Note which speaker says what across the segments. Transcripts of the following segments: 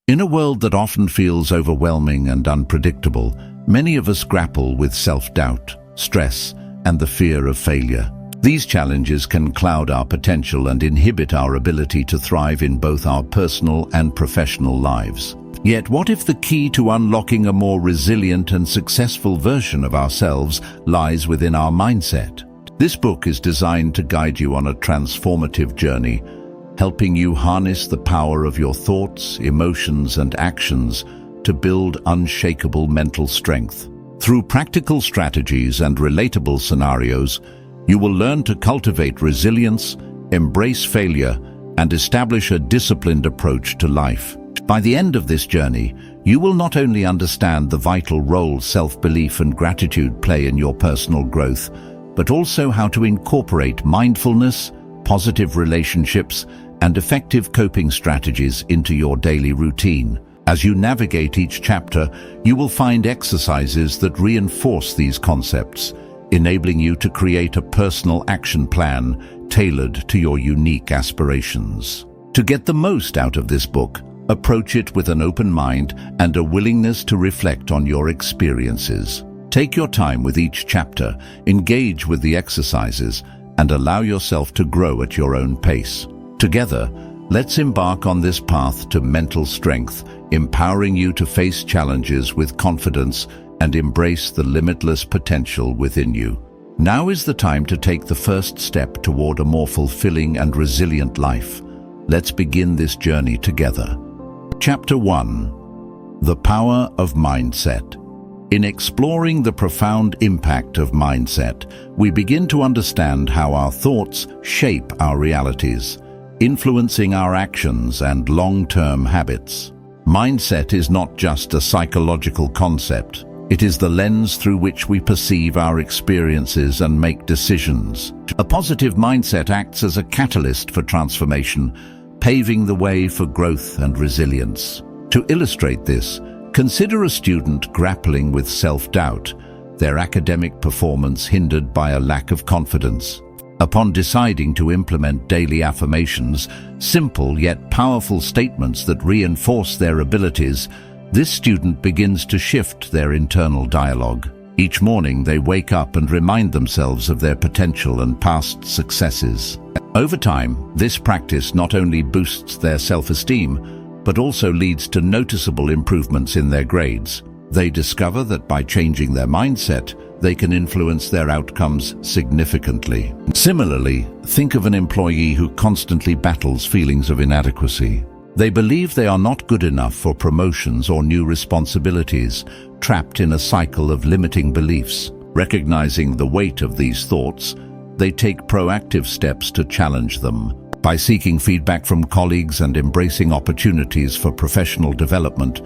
Speaker 1: In a world that often feels overwhelming and unpredictable, many of us grapple with self-doubt, stress, and the fear of failure. These challenges can cloud our potential and inhibit our ability to thrive in both our personal and professional lives. Yet, what if the key to unlocking a more resilient and successful version of ourselves lies within our mindset? This book is designed to guide you on a transformative journey, helping you harness the power of your thoughts, emotions, and actions to build unshakable mental strength. Through practical strategies and relatable scenarios, you will learn to cultivate resilience, embrace failure, and establish a disciplined approach to life. By the end of this journey, you will not only understand the vital role self-belief and gratitude play in your personal growth, but also how to incorporate mindfulness, positive relationships, and effective coping strategies into your daily routine. As you navigate each chapter, you will find exercises that reinforce these concepts, enabling you to create a personal action plan tailored to your unique aspirations. To get the most out of this book, approach it with an open mind and a willingness to reflect on your experiences. Take your time with each chapter, engage with the exercises, and allow yourself to grow at your own pace. Together, let's embark on this path to mental strength, empowering you to face challenges with confidence and embrace the limitless potential within you. Now is the time to take the first step toward a more fulfilling and resilient life. Let's begin this journey together. Chapter 1. The Power of Mindset. In exploring the profound impact of mindset, we begin to understand how our thoughts shape our realities, influencing our actions and long-term habits. Mindset is not just a psychological concept. It is the lens through which we perceive our experiences and make decisions. A positive mindset acts as a catalyst for transformation, paving the way for growth and resilience. To illustrate this, consider a student grappling with self-doubt, their academic performance hindered by a lack of confidence. Upon deciding to implement daily affirmations, simple yet powerful statements that reinforce their abilities, this student begins to shift their internal dialogue. Each morning they wake up and remind themselves of their potential and past successes. Over time, this practice not only boosts their self-esteem, but also leads to noticeable improvements in their grades. They discover that by changing their mindset, they can influence their outcomes significantly. Similarly, think of an employee who constantly battles feelings of inadequacy. They believe they are not good enough for promotions or new responsibilities, trapped in a cycle of limiting beliefs. Recognizing the weight of these thoughts, they take proactive steps to challenge them. By seeking feedback from colleagues and embracing opportunities for professional development,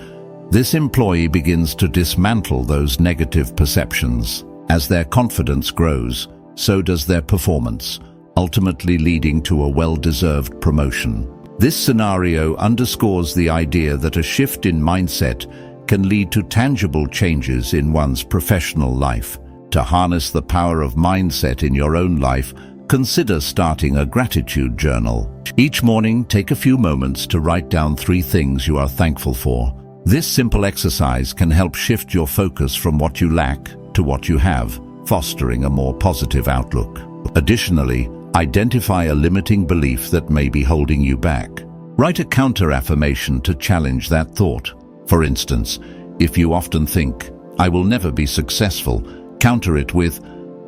Speaker 1: this employee begins to dismantle those negative perceptions. As their confidence grows, so does their performance, ultimately leading to a well-deserved promotion. This scenario underscores the idea that a shift in mindset can lead to tangible changes in one's professional life. To harness the power of mindset in your own life, consider starting a gratitude journal. Each morning, take a few moments to write down 3 things you are thankful for. This simple exercise can help shift your focus from what you lack to what you have, fostering a more positive outlook. Additionally, identify a limiting belief that may be holding you back. Write a counter-affirmation to challenge that thought. For instance, if you often think, "I will never be successful," counter it with,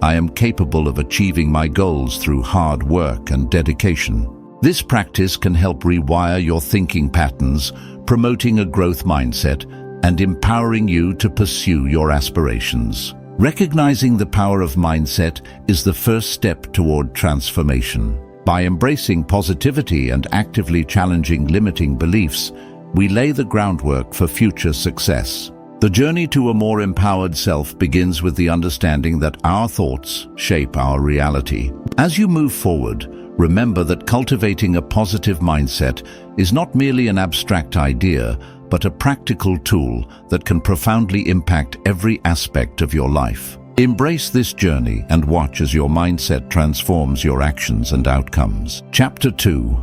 Speaker 1: "I am capable of achieving my goals through hard work and dedication." This practice can help rewire your thinking patterns, promoting a growth mindset and empowering you to pursue your aspirations. Recognizing the power of mindset is the first step toward transformation. By embracing positivity and actively challenging limiting beliefs, we lay the groundwork for future success. The journey to a more empowered self begins with the understanding that our thoughts shape our reality. As you move forward, remember that cultivating a positive mindset is not merely an abstract idea, but a practical tool that can profoundly impact every aspect of your life. Embrace this journey and watch as your mindset transforms your actions and outcomes. Chapter 2.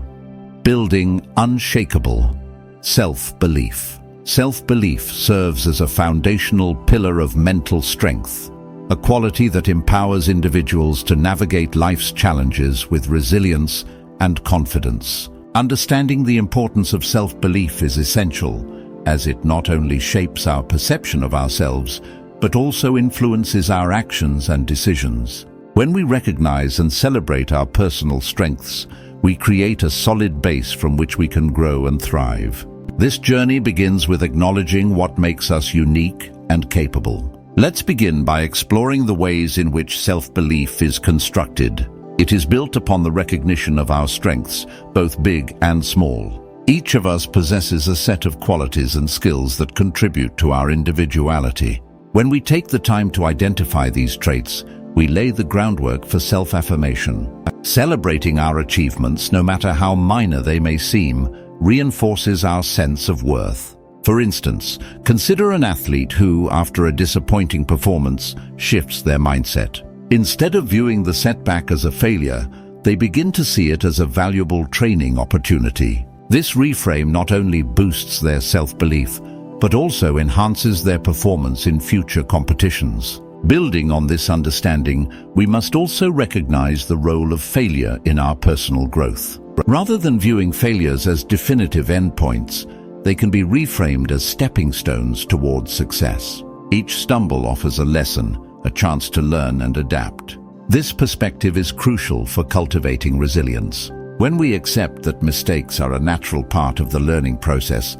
Speaker 1: Building Unshakable. Self-belief. Self-belief serves as a foundational pillar of mental strength, a quality that empowers individuals to navigate life's challenges with resilience and confidence. Understanding the importance of self-belief is essential, as it not only shapes our perception of ourselves, but also influences our actions and decisions. When we recognize and celebrate our personal strengths, we create a solid base from which we can grow and thrive. This journey begins with acknowledging what makes us unique and capable. Let's begin by exploring the ways in which self-belief is constructed. It is built upon the recognition of our strengths, both big and small. Each of us possesses a set of qualities and skills that contribute to our individuality. When we take the time to identify these traits, we lay the groundwork for self-affirmation. Celebrating our achievements, no matter how minor they may seem, reinforces our sense of worth. For instance, consider an athlete who, after a disappointing performance, shifts their mindset. Instead of viewing the setback as a failure, they begin to see it as a valuable training opportunity. This reframe not only boosts their self-belief, but also enhances their performance in future competitions. Building on this understanding, we must also recognize the role of failure in our personal growth. Rather than viewing failures as definitive endpoints, they can be reframed as stepping stones towards success. Each stumble offers a lesson, a chance to learn and adapt. This perspective is crucial for cultivating resilience. When we accept that mistakes are a natural part of the learning process,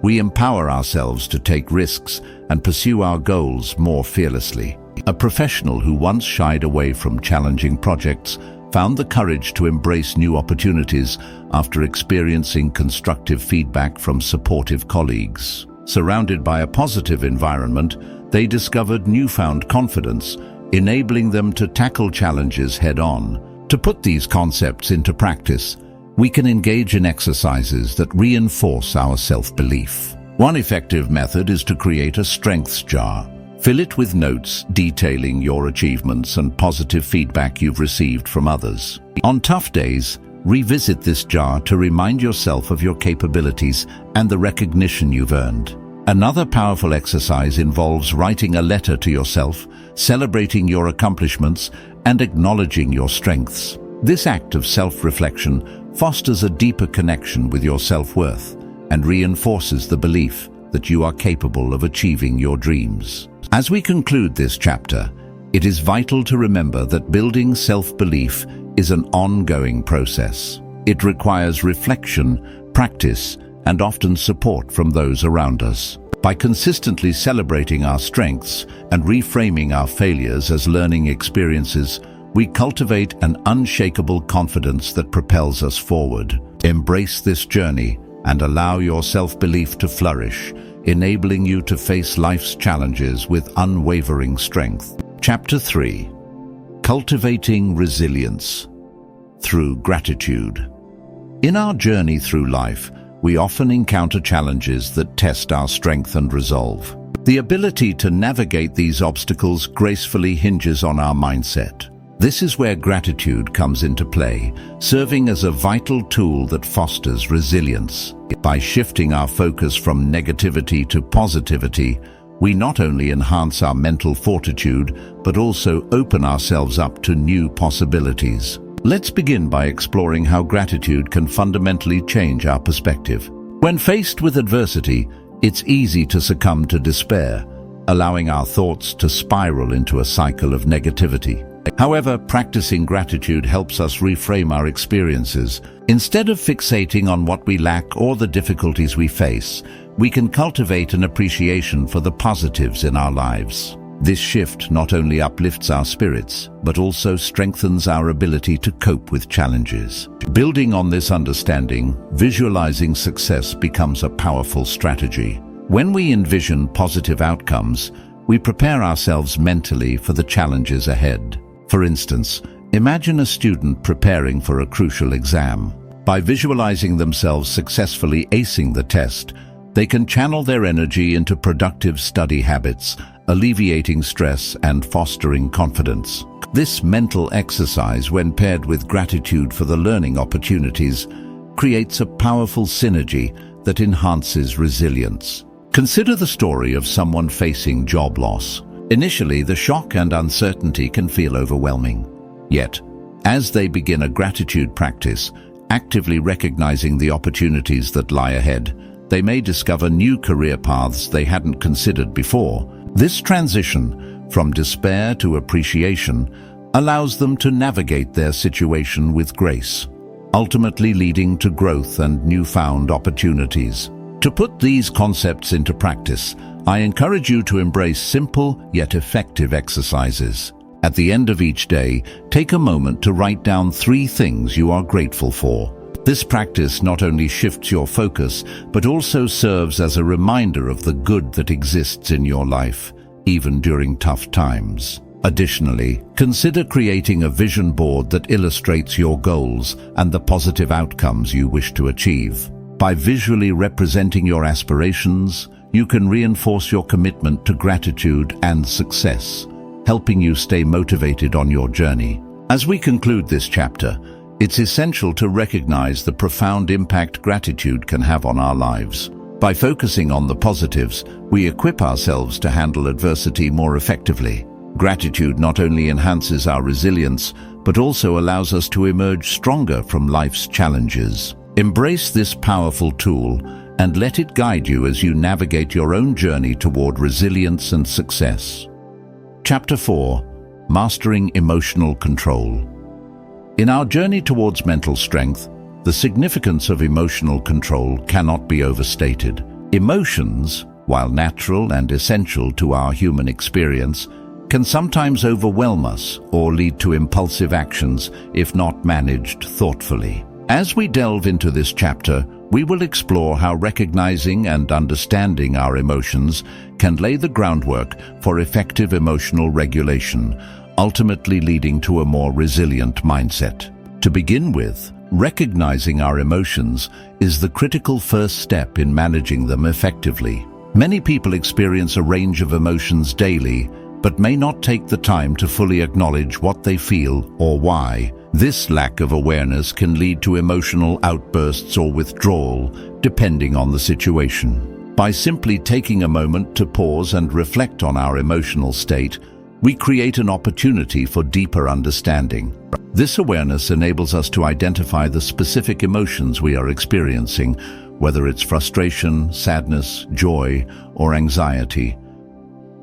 Speaker 1: we empower ourselves to take risks and pursue our goals more fearlessly. A professional who once shied away from challenging projects found the courage to embrace new opportunities after experiencing constructive feedback from supportive colleagues. Surrounded by a positive environment, they discovered newfound confidence, enabling them to tackle challenges head-on. To put these concepts into practice, we can engage in exercises that reinforce our self-belief. One effective method is to create a strengths jar. Fill it with notes detailing your achievements and positive feedback you've received from others. On tough days, revisit this jar to remind yourself of your capabilities and the recognition you've earned. Another powerful exercise involves writing a letter to yourself, celebrating your accomplishments, and acknowledging your strengths. This act of self-reflection fosters a deeper connection with your self-worth and reinforces the belief that you are capable of achieving your dreams. As we conclude this chapter, it is vital to remember that building self-belief is an ongoing process. It requires reflection, practice, and often support from those around us. By consistently celebrating our strengths and reframing our failures as learning experiences, we cultivate an unshakable confidence that propels us forward. Embrace this journey and allow your self-belief to flourish, enabling you to face life's challenges with unwavering strength. Chapter 3. Cultivating Resilience through Gratitude. In our journey through life, we often encounter challenges that test our strength and resolve. The ability to navigate these obstacles gracefully hinges on our mindset. This is where gratitude comes into play, serving as a vital tool that fosters resilience. By shifting our focus from negativity to positivity, we not only enhance our mental fortitude, but also open ourselves up to new possibilities. Let's begin by exploring how gratitude can fundamentally change our perspective. When faced with adversity, it's easy to succumb to despair, allowing our thoughts to spiral into a cycle of negativity. However, practicing gratitude helps us reframe our experiences. Instead of fixating on what we lack or the difficulties we face, we can cultivate an appreciation for the positives in our lives. This shift not only uplifts our spirits, but also strengthens our ability to cope with challenges. Building on this understanding, visualizing success becomes a powerful strategy. When we envision positive outcomes, we prepare ourselves mentally for the challenges ahead. For instance, imagine a student preparing for a crucial exam. By visualizing themselves successfully acing the test, they can channel their energy into productive study habits, alleviating stress and fostering confidence. This mental exercise, when paired with gratitude for the learning opportunities, creates a powerful synergy that enhances resilience. Consider the story of someone facing job loss. Initially, the shock and uncertainty can feel overwhelming. Yet, as they begin a gratitude practice, actively recognizing the opportunities that lie ahead, they may discover new career paths they hadn't considered before. This transition from despair to appreciation allows them to navigate their situation with grace, ultimately leading to growth and newfound opportunities. To put these concepts into practice, I encourage you to embrace simple yet effective exercises. At the end of each day, take a moment to write down 3 things you are grateful for. This practice not only shifts your focus, but also serves as a reminder of the good that exists in your life, even during tough times. Additionally, consider creating a vision board that illustrates your goals and the positive outcomes you wish to achieve. By visually representing your aspirations, you can reinforce your commitment to gratitude and success, helping you stay motivated on your journey. As we conclude this chapter, it's essential to recognize the profound impact gratitude can have on our lives. By focusing on the positives, we equip ourselves to handle adversity more effectively. Gratitude not only enhances our resilience, but also allows us to emerge stronger from life's challenges. Embrace this powerful tool and let it guide you as you navigate your own journey toward resilience and success. Chapter 4: Mastering Emotional Control. In our journey towards mental strength, the significance of emotional control cannot be overstated. Emotions, while natural and essential to our human experience, can sometimes overwhelm us or lead to impulsive actions if not managed thoughtfully. As we delve into this chapter, we will explore how recognizing and understanding our emotions can lay the groundwork for effective emotional regulation, ultimately leading to a more resilient mindset. To begin with, recognizing our emotions is the critical first step in managing them effectively. Many people experience a range of emotions daily, but may not take the time to fully acknowledge what they feel or why. This lack of awareness can lead to emotional outbursts or withdrawal, depending on the situation. By simply taking a moment to pause and reflect on our emotional state, we create an opportunity for deeper understanding. This awareness enables us to identify the specific emotions we are experiencing, whether it's frustration, sadness, joy, or anxiety.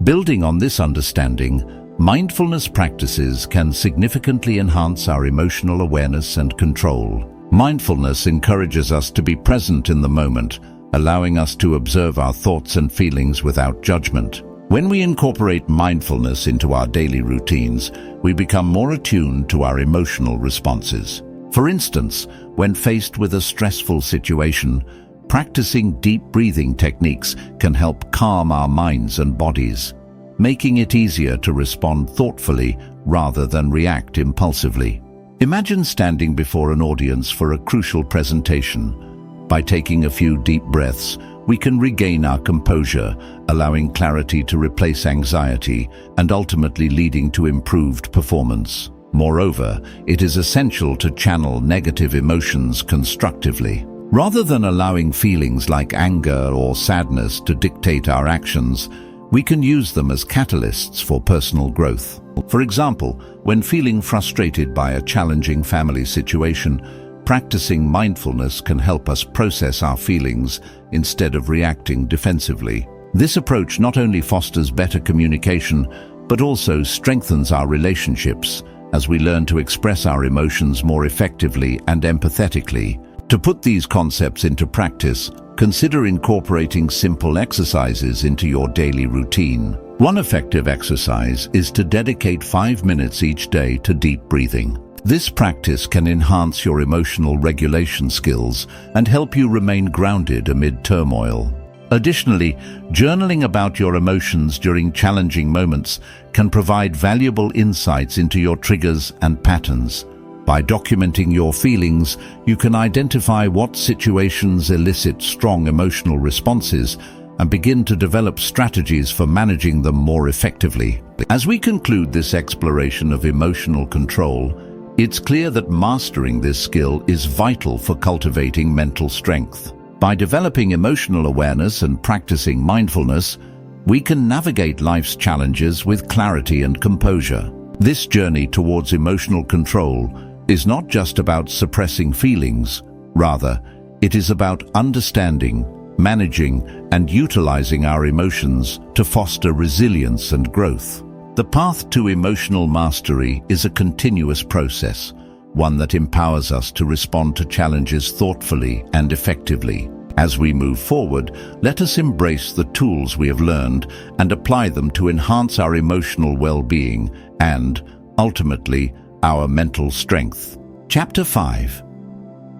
Speaker 1: Building on this understanding, mindfulness practices can significantly enhance our emotional awareness and control. Mindfulness encourages us to be present in the moment, allowing us to observe our thoughts and feelings without judgment. When we incorporate mindfulness into our daily routines, we become more attuned to our emotional responses. For instance, when faced with a stressful situation, practicing deep breathing techniques can help calm our minds and bodies, making it easier to respond thoughtfully rather than react impulsively. Imagine standing before an audience for a crucial presentation. By taking a few deep breaths, we can regain our composure, allowing clarity to replace anxiety and ultimately leading to improved performance. Moreover, it is essential to channel negative emotions constructively. Rather than allowing feelings like anger or sadness to dictate our actions, we can use them as catalysts for personal growth. For example, when feeling frustrated by a challenging family situation, practicing mindfulness can help us process our feelings instead of reacting defensively. This approach not only fosters better communication, but also strengthens our relationships as we learn to express our emotions more effectively and empathetically. To put these concepts into practice, consider incorporating simple exercises into your daily routine. One effective exercise is to dedicate 5 minutes each day to deep breathing. This practice can enhance your emotional regulation skills and help you remain grounded amid turmoil. Additionally, journaling about your emotions during challenging moments can provide valuable insights into your triggers and patterns. By documenting your feelings, you can identify what situations elicit strong emotional responses and begin to develop strategies for managing them more effectively. As we conclude this exploration of emotional control, it's clear that mastering this skill is vital for cultivating mental strength. By developing emotional awareness and practicing mindfulness, we can navigate life's challenges with clarity and composure. This journey towards emotional control is not just about suppressing feelings. Rather, it is about understanding, managing, and utilizing our emotions to foster resilience and growth. The path to emotional mastery is a continuous process, one that empowers us to respond to challenges thoughtfully and effectively. As we move forward, let us embrace the tools we have learned and apply them to enhance our emotional well-being and, ultimately, our mental strength. Chapter 5.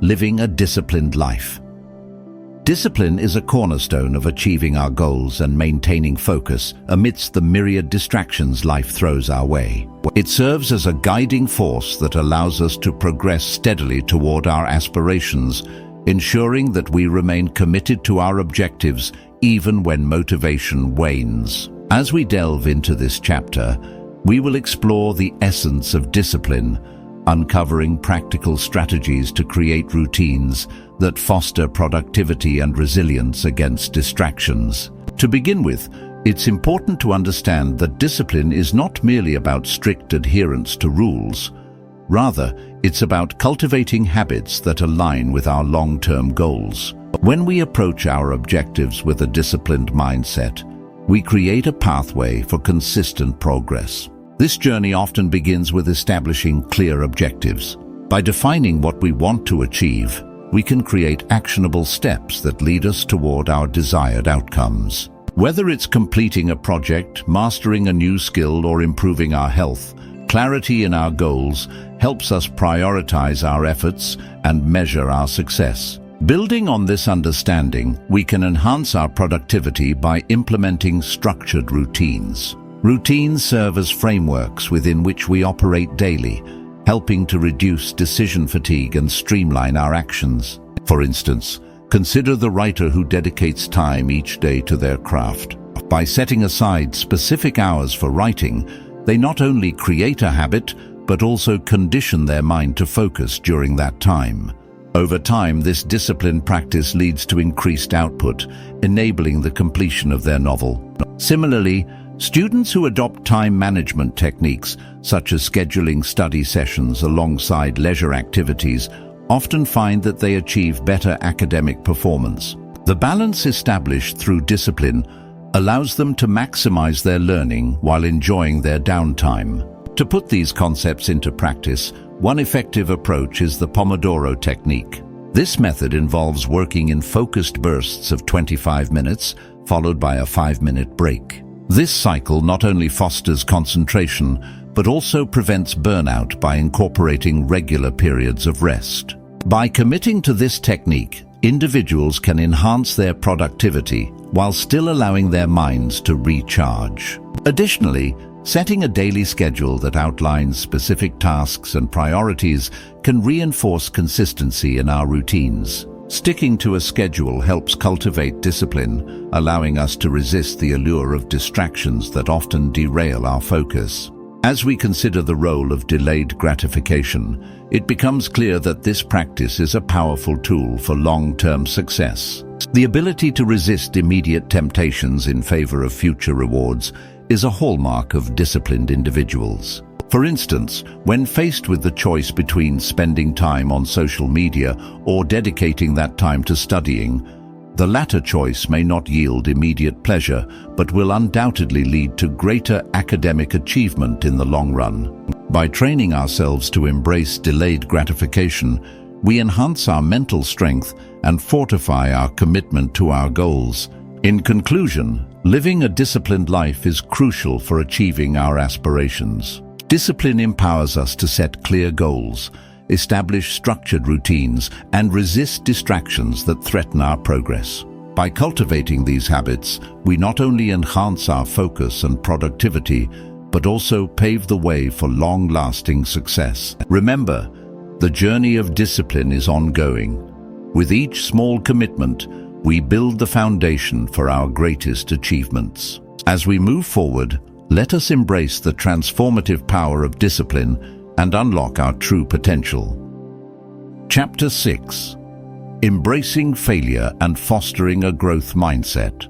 Speaker 1: Living a disciplined life. Discipline is a cornerstone of achieving our goals and maintaining focus amidst the myriad distractions life throws our way. It serves as a guiding force that allows us to progress steadily toward our aspirations, ensuring that we remain committed to our objectives even when motivation wanes. As we delve into this chapter, we will explore the essence of discipline, uncovering practical strategies to create routines that foster productivity and resilience against distractions. To begin with, it's important to understand that discipline is not merely about strict adherence to rules. Rather, it's about cultivating habits that align with our long-term goals. When we approach our objectives with a disciplined mindset, we create a pathway for consistent progress. This journey often begins with establishing clear objectives. By defining what we want to achieve, we can create actionable steps that lead us toward our desired outcomes. Whether it's completing a project, mastering a new skill, or improving our health, clarity in our goals helps us prioritize our efforts and measure our success. Building on this understanding, we can enhance our productivity by implementing structured routines. Routines serve as frameworks within which we operate daily, helping to reduce decision fatigue and streamline our actions. For instance, consider the writer who dedicates time each day to their craft. By setting aside specific hours for writing, they not only create a habit, but also condition their mind to focus during that time. Over time, this disciplined practice leads to increased output, enabling the completion of their novel. Similarly, students who adopt time management techniques, such as scheduling study sessions alongside leisure activities, often find that they achieve better academic performance. The balance established through discipline allows them to maximize their learning while enjoying their downtime. To put these concepts into practice, one effective approach is the Pomodoro technique. This method involves working in focused bursts of 25 minutes, followed by a 5-minute break. This cycle not only fosters concentration, but also prevents burnout by incorporating regular periods of rest. By committing to this technique, individuals can enhance their productivity while still allowing their minds to recharge. Additionally, setting a daily schedule that outlines specific tasks and priorities can reinforce consistency in our routines. Sticking to a schedule helps cultivate discipline, allowing us to resist the allure of distractions that often derail our focus. As we consider the role of delayed gratification, it becomes clear that this practice is a powerful tool for long-term success. The ability to resist immediate temptations in favor of future rewards is a hallmark of disciplined individuals. For instance, when faced with the choice between spending time on social media or dedicating that time to studying, the latter choice may not yield immediate pleasure, but will undoubtedly lead to greater academic achievement in the long run. By training ourselves to embrace delayed gratification, we enhance our mental strength and fortify our commitment to our goals. In conclusion, living a disciplined life is crucial for achieving our aspirations. Discipline empowers us to set clear goals, establish structured routines, and resist distractions that threaten our progress. By cultivating these habits, we not only enhance our focus and productivity, but also pave the way for long-lasting success. Remember, the journey of discipline is ongoing. With each small commitment, we build the foundation for our greatest achievements. As we move forward, let us embrace the transformative power of discipline and unlock our true potential. Chapter 6. Embracing failure and fostering a growth mindset.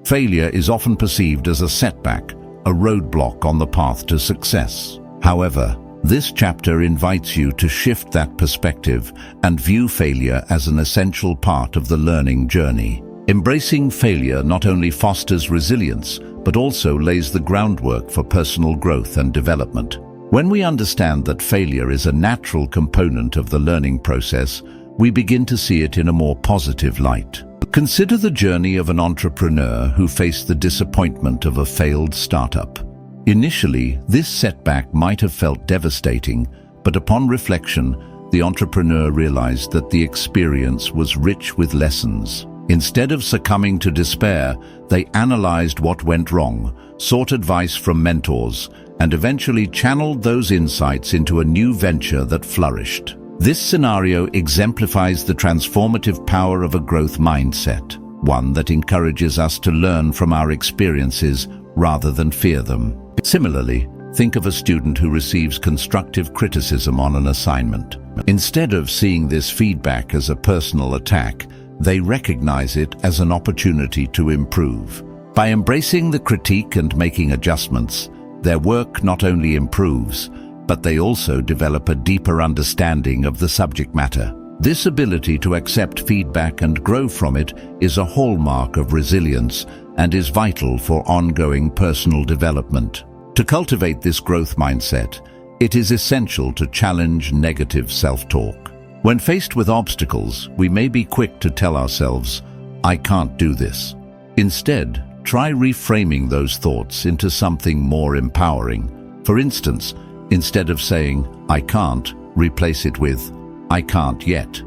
Speaker 1: Failure is often perceived as a setback, a roadblock on the path to success. However, this chapter invites you to shift that perspective and view failure as an essential part of the learning journey. Embracing failure not only fosters resilience, but also lays the groundwork for personal growth and development. When we understand that failure is a natural component of the learning process, we begin to see it in a more positive light. Consider the journey of an entrepreneur who faced the disappointment of a failed startup. Initially, this setback might have felt devastating, but upon reflection, the entrepreneur realized that the experience was rich with lessons. Instead of succumbing to despair, they analyzed what went wrong, sought advice from mentors, and eventually channeled those insights into a new venture that flourished. This scenario exemplifies the transformative power of a growth mindset, one that encourages us to learn from our experiences rather than fear them. Similarly, think of a student who receives constructive criticism on an assignment. Instead of seeing this feedback as a personal attack, they recognize it as an opportunity to improve. By embracing the critique and making adjustments, their work not only improves, but they also develop a deeper understanding of the subject matter. This ability to accept feedback and grow from it is a hallmark of resilience and is vital for ongoing personal development. To cultivate this growth mindset, it is essential to challenge negative self-talk. When faced with obstacles, we may be quick to tell ourselves, "I can't do this." Instead, try reframing those thoughts into something more empowering. For instance, instead of saying, "I can't," replace it with, "I can't yet."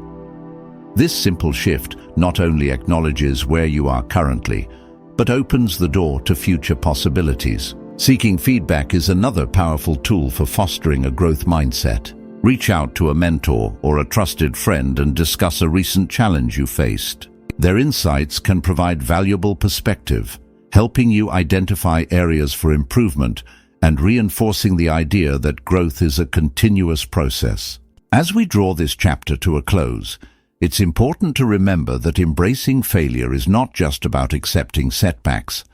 Speaker 1: This simple shift not only acknowledges where you are currently, but opens the door to future possibilities. Seeking feedback is another powerful tool for fostering a growth mindset. Reach out to a mentor or a trusted friend and discuss a recent challenge you faced. Their insights can provide valuable perspective, helping you identify areas for improvement and reinforcing the idea that growth is a continuous process. As we draw this chapter to a close, it's important to remember that embracing failure is not just about accepting setbacks.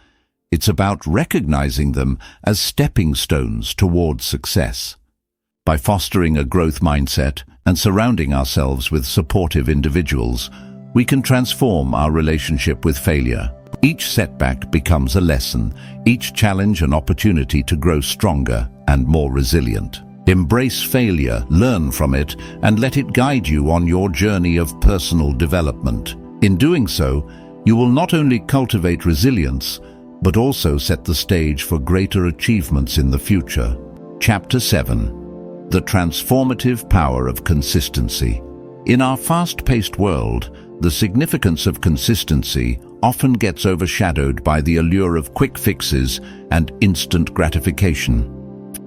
Speaker 1: It's about recognizing them as stepping stones towards success. By fostering a growth mindset and surrounding ourselves with supportive individuals, we can transform our relationship with failure. Each setback becomes a lesson, each challenge an opportunity to grow stronger and more resilient. Embrace failure, learn from it, and let it guide you on your journey of personal development. In doing so, you will not only cultivate resilience, but also set the stage for greater achievements in the future. Chapter 7. The transformative power of consistency. In our fast-paced world, the significance of consistency often gets overshadowed by the allure of quick fixes and instant gratification.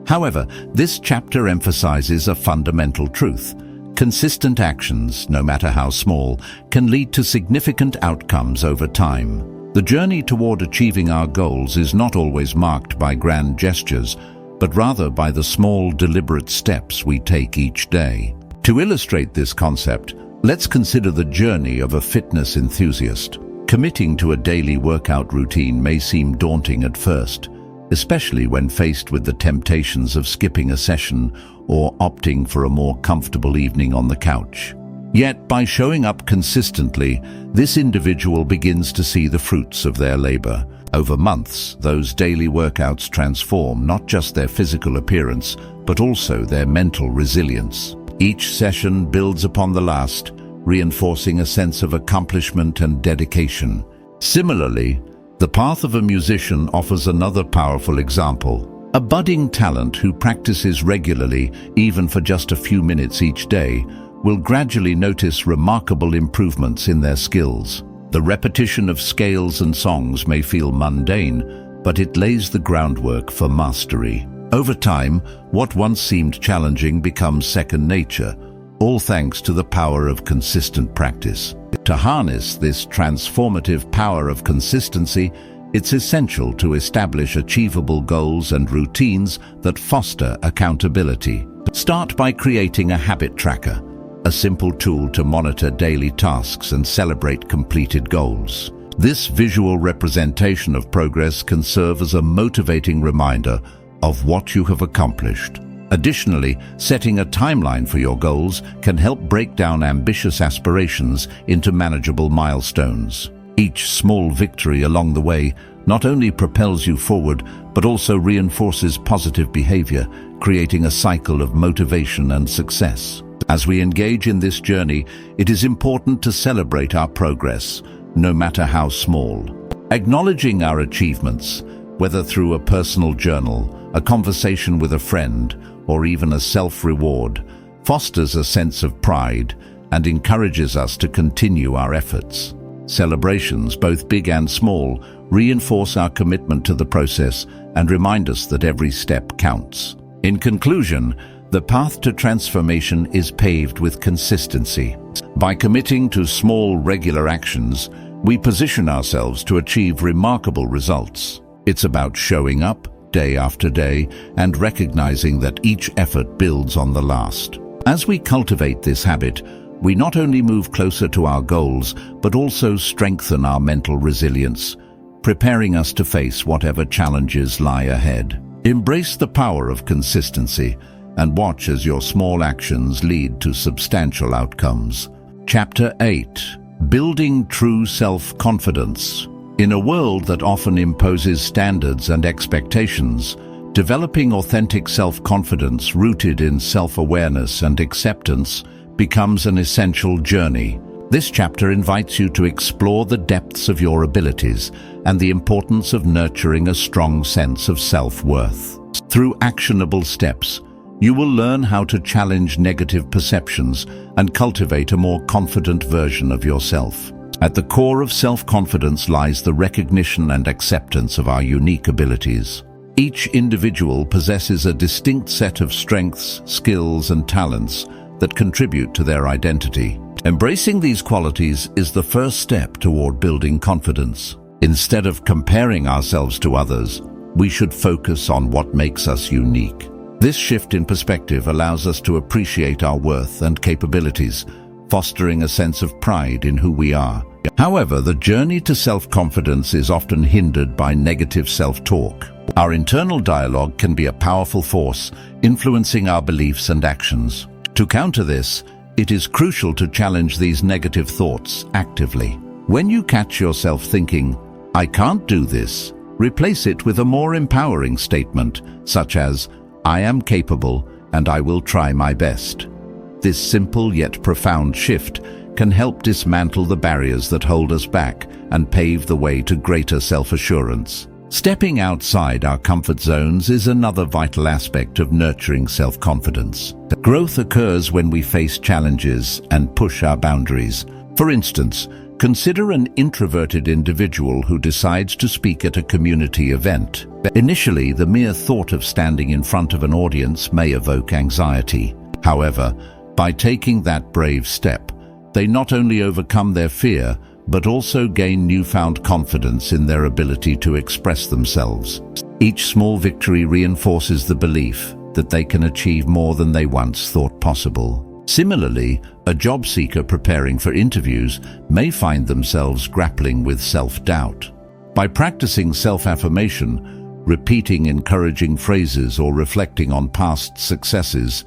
Speaker 1: However, this chapter emphasizes a fundamental truth. Consistent actions, no matter how small, can lead to significant outcomes over time. The journey toward achieving our goals is not always marked by grand gestures, but rather by the small, deliberate steps we take each day. To illustrate this concept, let's consider the journey of a fitness enthusiast. Committing to a daily workout routine may seem daunting at first, especially when faced with the temptations of skipping a session or opting for a more comfortable evening on the couch. Yet, by showing up consistently, this individual begins to see the fruits of their labor. Over months, those daily workouts transform not just their physical appearance, but also their mental resilience. Each session builds upon the last, reinforcing a sense of accomplishment and dedication. Similarly, the path of a musician offers another powerful example. A budding talent who practices regularly, even for just a few minutes each day, will gradually notice remarkable improvements in their skills. The repetition of scales and songs may feel mundane, but it lays the groundwork for mastery. Over time, what once seemed challenging becomes second nature, all thanks to the power of consistent practice. To harness this transformative power of consistency, it's essential to establish achievable goals and routines that foster accountability. Start by creating a habit tracker. a simple tool to monitor daily tasks and celebrate completed goals. This visual representation of progress can serve as a motivating reminder of what you have accomplished. Additionally, setting a timeline for your goals can help break down ambitious aspirations into manageable milestones. Each small victory along the way not only propels you forward, but also reinforces positive behavior, creating a cycle of motivation and success. As we engage in this journey, it is important to celebrate our progress, no matter how small. Acknowledging our achievements, whether through a personal journal, a conversation with a friend, or even a self-reward, fosters a sense of pride and encourages us to continue our efforts. Celebrations, both big and small, reinforce our commitment to the process and remind us that every step counts. In conclusion, the path to transformation is paved with consistency. By committing to small, regular actions, we position ourselves to achieve remarkable results. It's about showing up day after day and recognizing that each effort builds on the last. As we cultivate this habit, we not only move closer to our goals, but also strengthen our mental resilience, preparing us to face whatever challenges lie ahead. Embrace the power of consistency and watch as your small actions lead to substantial outcomes. Chapter 8. Building True Self-Confidence. In a world that often imposes standards and expectations, developing authentic self-confidence rooted in self-awareness and acceptance becomes an essential journey. This chapter invites you to explore the depths of your abilities and the importance of nurturing a strong sense of self-worth. Through actionable steps, you will learn how to challenge negative perceptions and cultivate a more confident version of yourself. At the core of self-confidence lies the recognition and acceptance of our unique abilities. Each individual possesses a distinct set of strengths, skills, and talents that contribute to their identity. Embracing these qualities is the first step toward building confidence. Instead of comparing ourselves to others, we should focus on what makes us unique. This shift in perspective allows us to appreciate our worth and capabilities, fostering a sense of pride in who we are. However, the journey to self-confidence is often hindered by negative self-talk. Our internal dialogue can be a powerful force, influencing our beliefs and actions. To counter this, it is crucial to challenge these negative thoughts actively. When you catch yourself thinking, "I can't do this," replace it with a more empowering statement, such as, "I am capable and I will try my best." This simple yet profound shift can help dismantle the barriers that hold us back and pave the way to greater self-assurance. Stepping outside our comfort zones is another vital aspect of nurturing self-confidence. Growth occurs when we face challenges and push our boundaries. For instance, consider an introverted individual who decides to speak at a community event. Initially, the mere thought of standing in front of an audience may evoke anxiety. However, by taking that brave step, they not only overcome their fear, but also gain newfound confidence in their ability to express themselves. Each small victory reinforces the belief that they can achieve more than they once thought possible. Similarly, a job seeker preparing for interviews may find themselves grappling with self-doubt. By practicing self-affirmation, repeating encouraging phrases, or reflecting on past successes,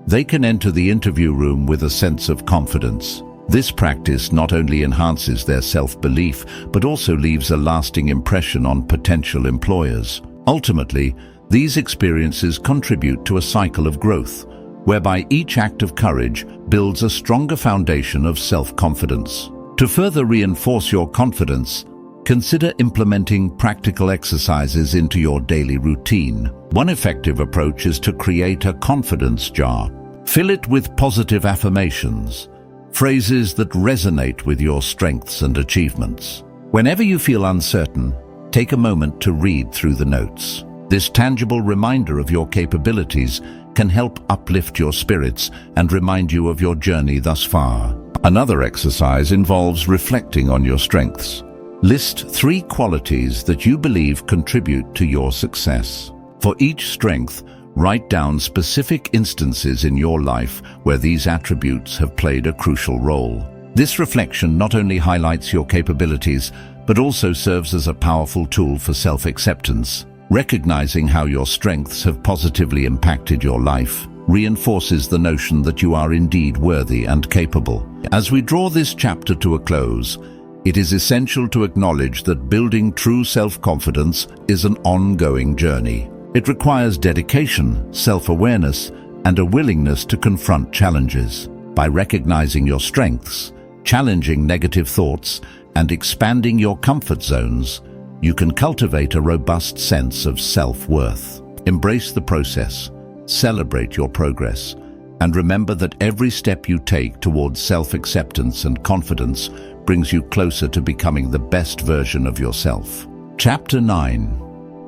Speaker 1: they can enter the interview room with a sense of confidence. This practice not only enhances their self-belief, but also leaves a lasting impression on potential employers. Ultimately, these experiences contribute to a cycle of growth, whereby each act of courage builds a stronger foundation of self-confidence. To further reinforce your confidence, consider implementing practical exercises into your daily routine. One effective approach is to create a confidence jar. Fill it with positive affirmations, phrases that resonate with your strengths and achievements. Whenever you feel uncertain, take a moment to read through the notes. This tangible reminder of your capabilities can help uplift your spirits and remind you of your journey thus far. Another exercise involves reflecting on your strengths. List 3 qualities that you believe contribute to your success. For each strength, Write down specific instances in your life where these attributes have played a crucial role. This reflection not only highlights your capabilities, but also serves as a powerful tool for self-acceptance. Recognizing how your strengths have positively impacted your life reinforces the notion that you are indeed worthy and capable. As we draw this chapter to a close, it is essential to acknowledge that building true self-confidence is an ongoing journey. It requires dedication, self-awareness, and a willingness to confront challenges. By recognizing your strengths, challenging negative thoughts, and expanding your comfort zones, you can cultivate a robust sense of self-worth. Embrace the process, celebrate your progress, and remember that every step you take towards self-acceptance and confidence brings you closer to becoming the best version of yourself. Chapter 9.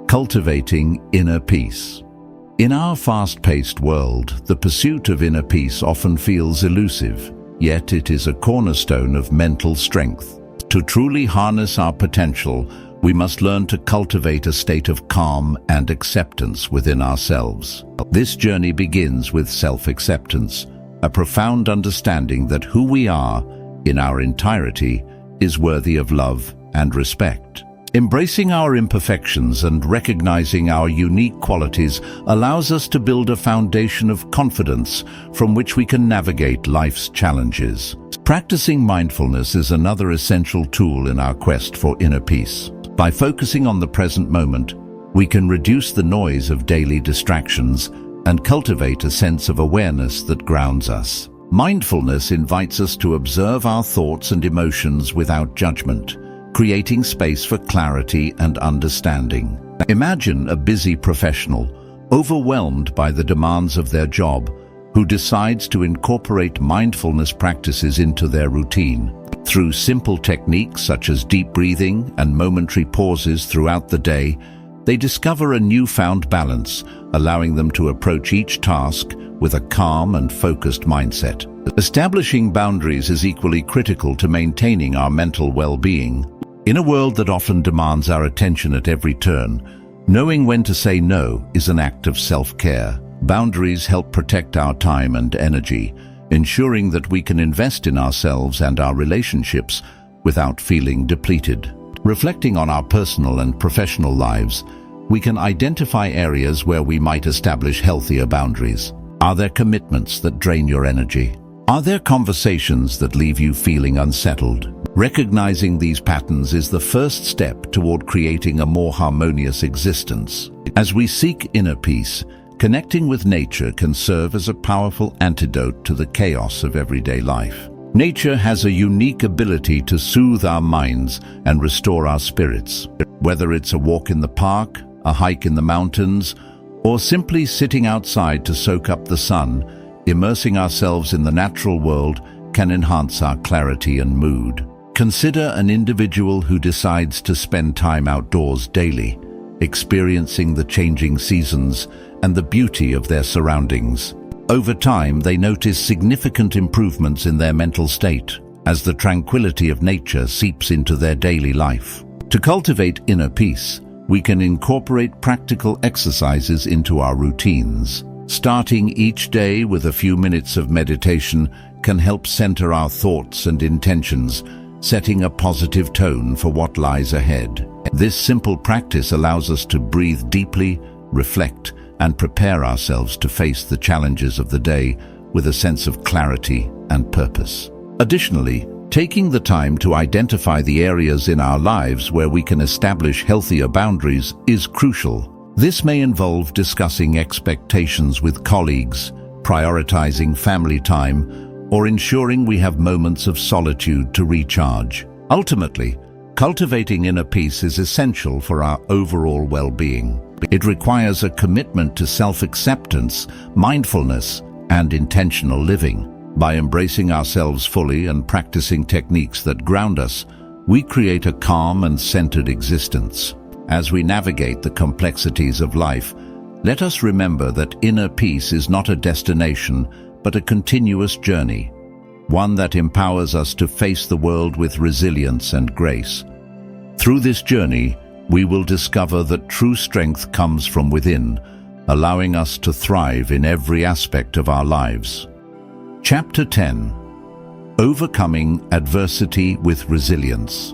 Speaker 1: Cultivating Inner Peace. In our fast-paced world, the pursuit of inner peace often feels elusive, yet it is a cornerstone of mental strength. To truly harness our potential, we must learn to cultivate a state of calm and acceptance within ourselves. This journey begins with self-acceptance, a profound understanding that who we are, in our entirety, is worthy of love and respect. Embracing our imperfections and recognizing our unique qualities allows us to build a foundation of confidence from which we can navigate life's challenges. Practicing mindfulness is another essential tool in our quest for inner peace. By focusing on the present moment, we can reduce the noise of daily distractions and cultivate a sense of awareness that grounds us. Mindfulness invites us to observe our thoughts and emotions without judgment, creating space for clarity and understanding. Imagine a busy professional, overwhelmed by the demands of their job, who decides to incorporate mindfulness practices into their routine. Through simple techniques such as deep breathing and momentary pauses throughout the day, they discover a newfound balance, allowing them to approach each task with a calm and focused mindset. Establishing boundaries is equally critical to maintaining our mental well-being. In a world that often demands our attention at every turn, knowing when to say no is an act of self-care. Boundaries help protect our time and energy, ensuring that we can invest in ourselves and our relationships without feeling depleted. Reflecting on our personal and professional lives, we can identify areas where we might establish healthier boundaries. Are there commitments that drain your energy? Are there conversations that leave you feeling unsettled? Recognizing these patterns is the first step toward creating a more harmonious existence. As we seek inner peace, connecting with nature can serve as a powerful antidote to the chaos of everyday life. Nature has a unique ability to soothe our minds and restore our spirits. Whether it's a walk in the park, a hike in the mountains, or simply sitting outside to soak up the sun, immersing ourselves in the natural world can enhance our clarity and mood. Consider an individual who decides to spend time outdoors daily, experiencing the changing seasons and the beauty of their surroundings. Over time, they notice significant improvements in their mental state as the tranquility of nature seeps into their daily life. To cultivate inner peace, we can incorporate practical exercises into our routines. Starting each day with a few minutes of meditation can help center our thoughts and intentions, setting a positive tone for what lies ahead. This simple practice allows us to breathe deeply, reflect, and prepare ourselves to face the challenges of the day with a sense of clarity and purpose. Additionally, taking the time to identify the areas in our lives where we can establish healthier boundaries is crucial. This may involve discussing expectations with colleagues, prioritizing family time, or ensuring we have moments of solitude to recharge. Ultimately, cultivating inner peace is essential for our overall well-being. It requires a commitment to self-acceptance, mindfulness, and intentional living. By embracing ourselves fully and practicing techniques that ground us, we create a calm and centered existence. As we navigate the complexities of life, let us remember that inner peace is not a destination, but a continuous journey, one that empowers us to face the world with resilience and grace. Through this journey, we will discover that true strength comes from within, allowing us to thrive in every aspect of our lives. Chapter 10. Overcoming Adversity with Resilience.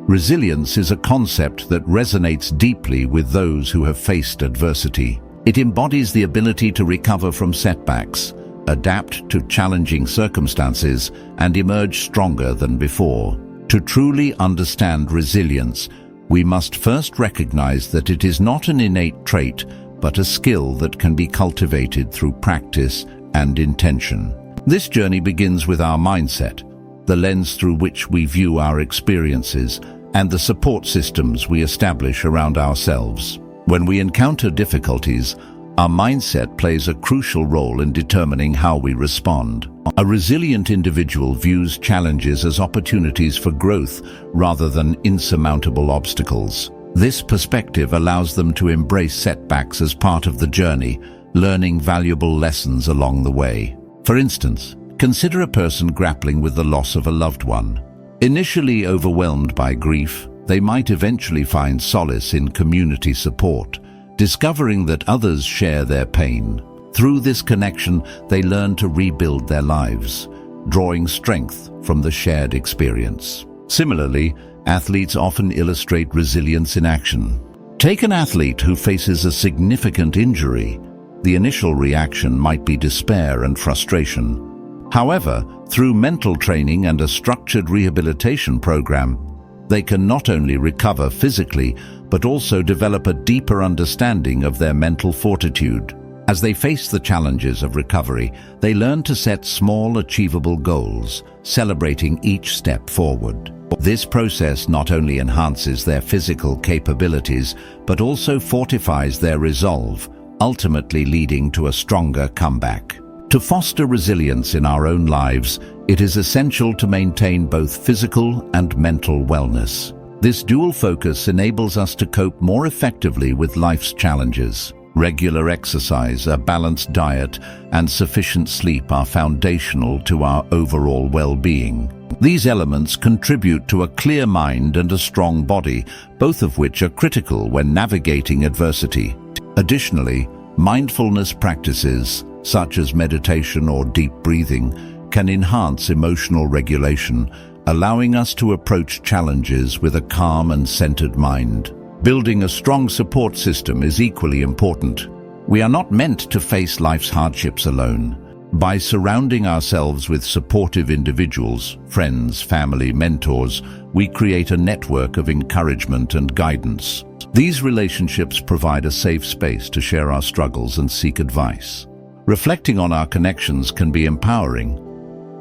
Speaker 1: Resilience is a concept that resonates deeply with those who have faced adversity. It embodies the ability to recover from setbacks, adapt to challenging circumstances, and emerge stronger than before. To truly understand resilience, we must first recognize that it is not an innate trait, but a skill that can be cultivated through practice and intention. This journey begins with our mindset, the lens through which we view our experiences, and the support systems we establish around ourselves. When we encounter difficulties, our mindset plays a crucial role in determining how we respond. A resilient individual views challenges as opportunities for growth rather than insurmountable obstacles. This perspective allows them to embrace setbacks as part of the journey, learning valuable lessons along the way. For instance, consider a person grappling with the loss of a loved one. Initially overwhelmed by grief, they might eventually find solace in community support, discovering that others share their pain. Through this connection, they learn to rebuild their lives, drawing strength from the shared experience. Similarly, athletes often illustrate resilience in action. Take an athlete who faces a significant injury. The initial reaction might be despair and frustration. However, through mental training and a structured rehabilitation program, they can not only recover physically, but also develop a deeper understanding of their mental fortitude. As they face the challenges of recovery, they learn to set small, achievable goals, celebrating each step forward. This process not only enhances their physical capabilities, but also fortifies their resolve, ultimately leading to a stronger comeback. To foster resilience in our own lives, it is essential to maintain both physical and mental wellness. This dual focus enables us to cope more effectively with life's challenges. Regular exercise, a balanced diet, and sufficient sleep are foundational to our overall well-being. These elements contribute to a clear mind and a strong body, both of which are critical when navigating adversity. Additionally, mindfulness practices, such as meditation or deep breathing, can enhance emotional regulation, allowing us to approach challenges with a calm and centered mind. Building a strong support system is equally important. We are not meant to face life's hardships alone. By surrounding ourselves with supportive individuals, friends, family, mentors, we create a network of encouragement and guidance. These relationships provide a safe space to share our struggles and seek advice. Reflecting on our connections can be empowering.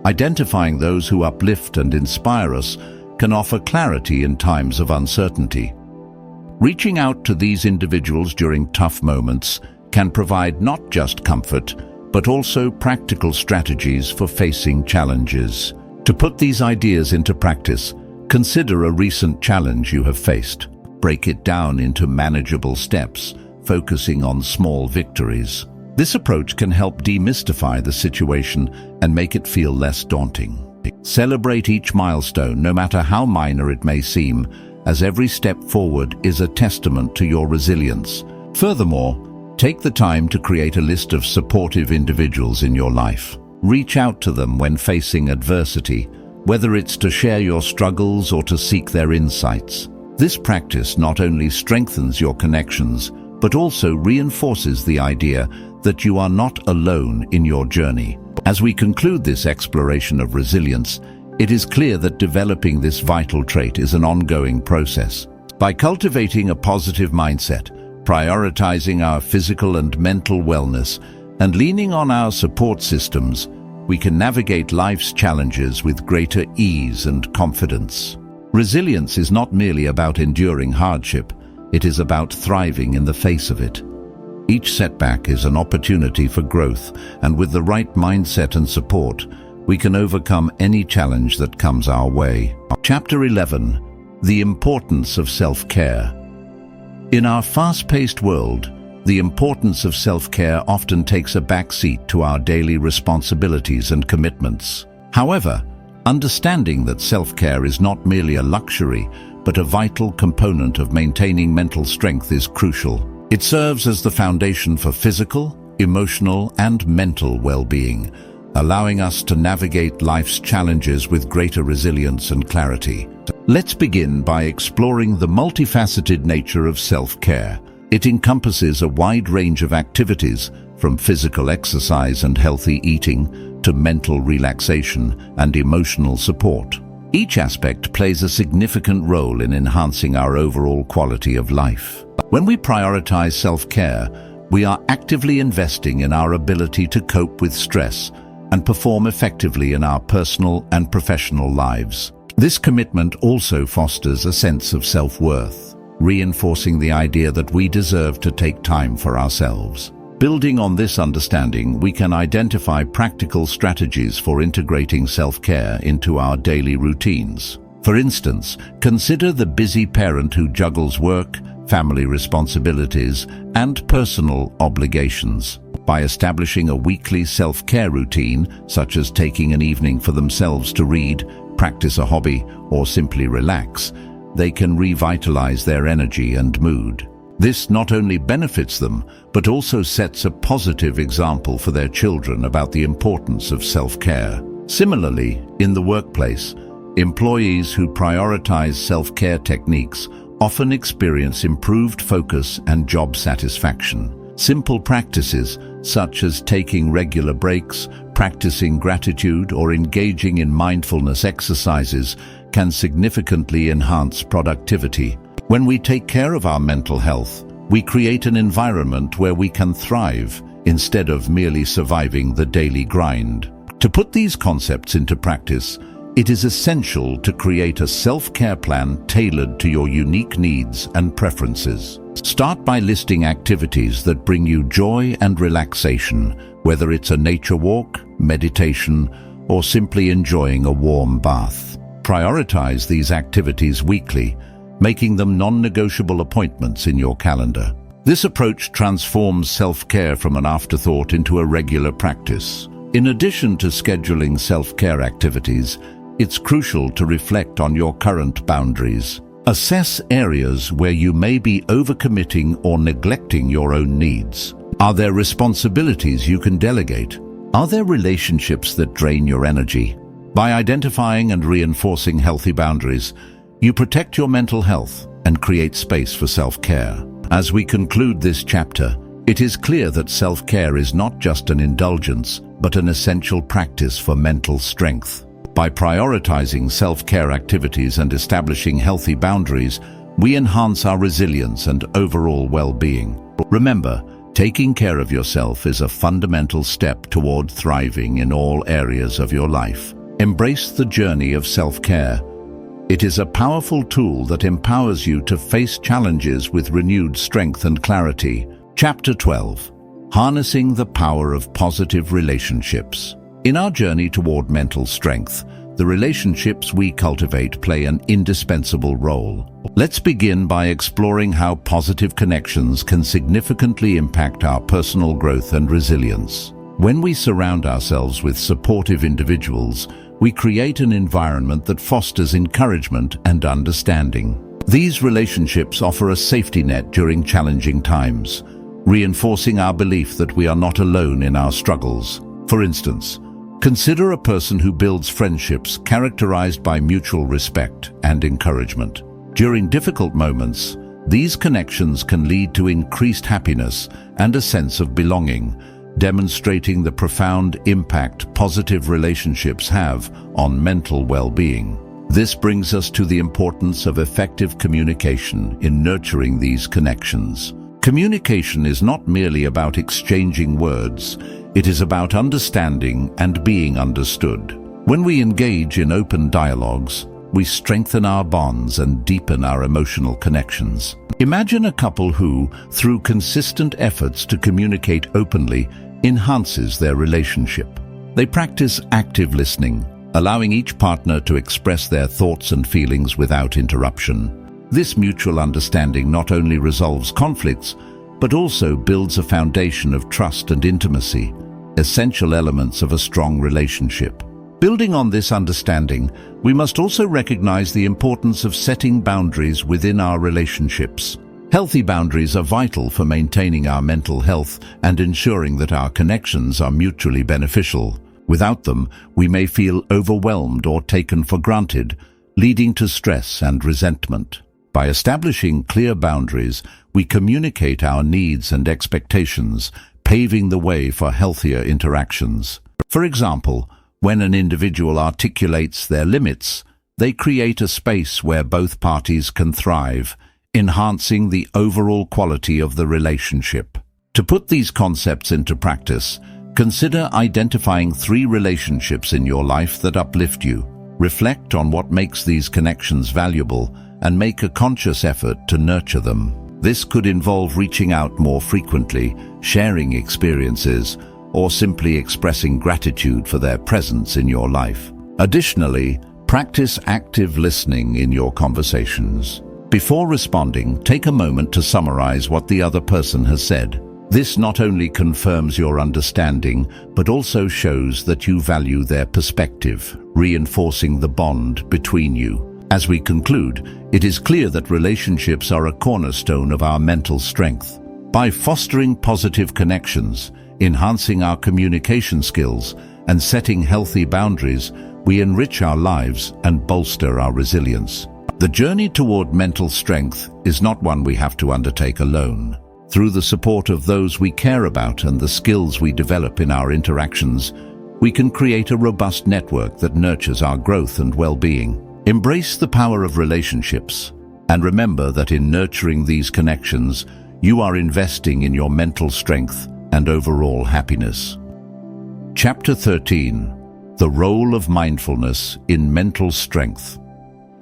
Speaker 1: Identifying those who uplift and inspire us can offer clarity in times of uncertainty. Reaching out to these individuals during tough moments can provide not just comfort, but also practical strategies for facing challenges. To put these ideas into practice, consider a recent challenge you have faced. Break it down into manageable steps, focusing on small victories. This approach can help demystify the situation and make it feel less daunting. Celebrate each milestone, no matter how minor it may seem, as every step forward is a testament to your resilience. Furthermore, take the time to create a list of supportive individuals in your life. Reach out to them when facing adversity, whether it's to share your struggles or to seek their insights. This practice not only strengthens your connections, but also reinforces the idea that you are not alone in your journey. As we conclude this exploration of resilience, it is clear that developing this vital trait is an ongoing process. By cultivating a positive mindset, prioritizing our physical and mental wellness, and leaning on our support systems, we can navigate life's challenges with greater ease and confidence. Resilience is not merely about enduring hardship, it is about thriving in the face of it. Each setback is an opportunity for growth, and with the right mindset and support, we can overcome any challenge that comes our way. Chapter 11. The Importance of Self-Care. In our fast-paced world, the importance of self-care often takes a backseat to our daily responsibilities and commitments. However, understanding that self-care is not merely a luxury, but a vital component of maintaining mental strength is crucial. It serves as the foundation for physical, emotional, and mental well-being, allowing us to navigate life's challenges with greater resilience and clarity. Let's begin by exploring the multifaceted nature of self-care. It encompasses a wide range of activities, from physical exercise and healthy eating to mental relaxation and emotional support. Each aspect plays a significant role in enhancing our overall quality of life. When we prioritize self-care, we are actively investing in our ability to cope with stress and perform effectively in our personal and professional lives. This commitment also fosters a sense of self-worth, reinforcing the idea that we deserve to take time for ourselves. Building on this understanding, we can identify practical strategies for integrating self-care into our daily routines. For instance, consider the busy parent who juggles work, family responsibilities, and personal obligations. By establishing a weekly self-care routine, such as taking an evening for themselves to read, practice a hobby, or simply relax, they can revitalize their energy and mood. This not only benefits them, but also sets a positive example for their children about the importance of self-care. Similarly, in the workplace, employees who prioritize self-care techniques often experience improved focus and job satisfaction. Simple practices, such as taking regular breaks, practicing gratitude, or engaging in mindfulness exercises, can significantly enhance productivity. When we take care of our mental health, we create an environment where we can thrive instead of merely surviving the daily grind. To put these concepts into practice, it is essential to create a self-care plan tailored to your unique needs and preferences. Start by listing activities that bring you joy and relaxation, whether it's a nature walk, meditation, or simply enjoying a warm bath. Prioritize these activities weekly, making them non-negotiable appointments in your calendar. This approach transforms self-care from an afterthought into a regular practice. In addition to scheduling self-care activities, it's crucial to reflect on your current boundaries. Assess areas where you may be overcommitting or neglecting your own needs. Are there responsibilities you can delegate? Are there relationships that drain your energy? By identifying and reinforcing healthy boundaries, you protect your mental health and create space for self-care. As we conclude this chapter, it is clear that self-care is not just an indulgence, but an essential practice for mental strength. By prioritizing self-care activities and establishing healthy boundaries, we enhance our resilience and overall well-being. Remember, taking care of yourself is a fundamental step toward thriving in all areas of your life. Embrace the journey of self-care. It is a powerful tool that empowers you to face challenges with renewed strength and clarity. Chapter 12. Harnessing the Power of Positive Relationships. In our journey toward mental strength, the relationships we cultivate play an indispensable role. Let's begin by exploring how positive connections can significantly impact our personal growth and resilience. When we surround ourselves with supportive individuals, we create an environment that fosters encouragement and understanding. These relationships offer a safety net during challenging times, reinforcing our belief that we are not alone in our struggles. For instance, consider a person who builds friendships characterized by mutual respect and encouragement. During difficult moments, these connections can lead to increased happiness and a sense of belonging, demonstrating the profound impact positive relationships have on mental well-being. This brings us to the importance of effective communication in nurturing these connections. Communication is not merely about exchanging words, it is about understanding and being understood. When we engage in open dialogues, we strengthen our bonds and deepen our emotional connections. Imagine a couple who, through consistent efforts to communicate openly, enhances their relationship. They practice active listening, allowing each partner to express their thoughts and feelings without interruption. This mutual understanding not only resolves conflicts, but also builds a foundation of trust and intimacy, essential elements of a strong relationship. Building on this understanding, we must also recognize the importance of setting boundaries within our relationships. Healthy boundaries are vital for maintaining our mental health and ensuring that our connections are mutually beneficial. Without them, we may feel overwhelmed or taken for granted, leading to stress and resentment. By establishing clear boundaries, we communicate our needs and expectations, paving the way for healthier interactions. For example, when an individual articulates their limits, they create a space where both parties can thrive, enhancing the overall quality of the relationship. To put these concepts into practice, consider identifying 3 relationships in your life that uplift you. Reflect on what makes these connections valuable and make a conscious effort to nurture them. This could involve reaching out more frequently, sharing experiences, or simply expressing gratitude for their presence in your life. Additionally, practice active listening in your conversations. Before responding, take a moment to summarize what the other person has said. This not only confirms your understanding, but also shows that you value their perspective, reinforcing the bond between you. As we conclude, it is clear that relationships are a cornerstone of our mental strength. By fostering positive connections, enhancing our communication skills, and setting healthy boundaries, we enrich our lives and bolster our resilience. The journey toward mental strength is not one we have to undertake alone. Through the support of those we care about and the skills we develop in our interactions, we can create a robust network that nurtures our growth and well-being. Embrace the power of relationships, and remember that in nurturing these connections, you are investing in your mental strength and overall happiness. Chapter 13: The Role of Mindfulness in Mental Strength.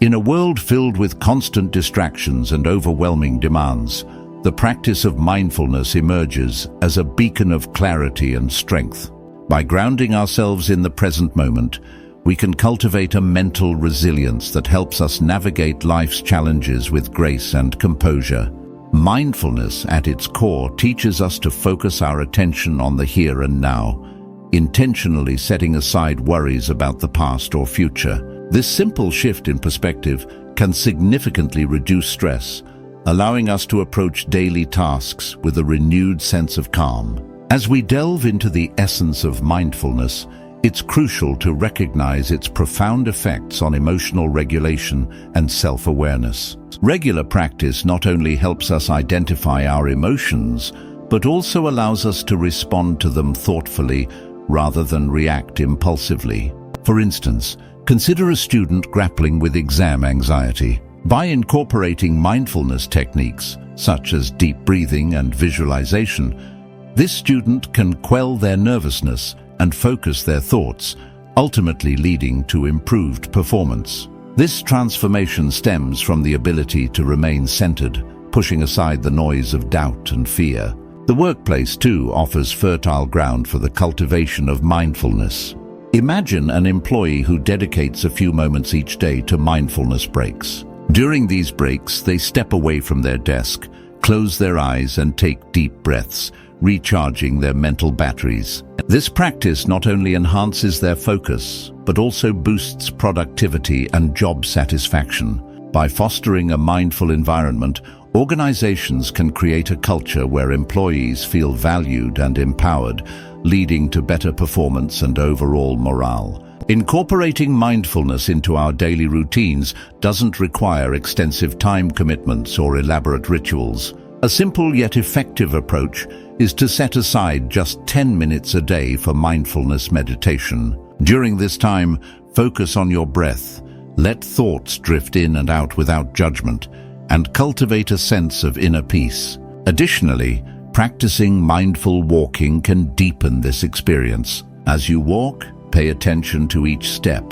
Speaker 1: In a world filled with constant distractions and overwhelming demands, the practice of mindfulness emerges as a beacon of clarity and strength. By grounding ourselves in the present moment, we can cultivate a mental resilience that helps us navigate life's challenges with grace and composure. Mindfulness, at its core, teaches us to focus our attention on the here and now, intentionally setting aside worries about the past or future. This simple shift in perspective can significantly reduce stress, allowing us to approach daily tasks with a renewed sense of calm. As we delve into the essence of mindfulness, it's crucial to recognize its profound effects on emotional regulation and self-awareness. Regular practice not only helps us identify our emotions, but also allows us to respond to them thoughtfully rather than react impulsively. For instance, consider a student grappling with exam anxiety. By incorporating mindfulness techniques, such as deep breathing and visualization, this student can quell their nervousness and focus their thoughts, ultimately leading to improved performance. This transformation stems from the ability to remain centered, pushing aside the noise of doubt and fear. The workplace, too, offers fertile ground for the cultivation of mindfulness. Imagine an employee who dedicates a few moments each day to mindfulness breaks. During these breaks, they step away from their desk, close their eyes, and take deep breaths, recharging their mental batteries. This practice not only enhances their focus, but also boosts productivity and job satisfaction. By fostering a mindful environment, organizations can create a culture where employees feel valued and empowered, leading to better performance and overall morale. Incorporating mindfulness into our daily routines doesn't require extensive time commitments or elaborate rituals. A simple yet effective approach is to set aside just 10 minutes a day for mindfulness meditation. During this time, focus on your breath, let thoughts drift in and out without judgment, and cultivate a sense of inner peace. Additionally, practicing mindful walking can deepen this experience. As you walk, pay attention to each step,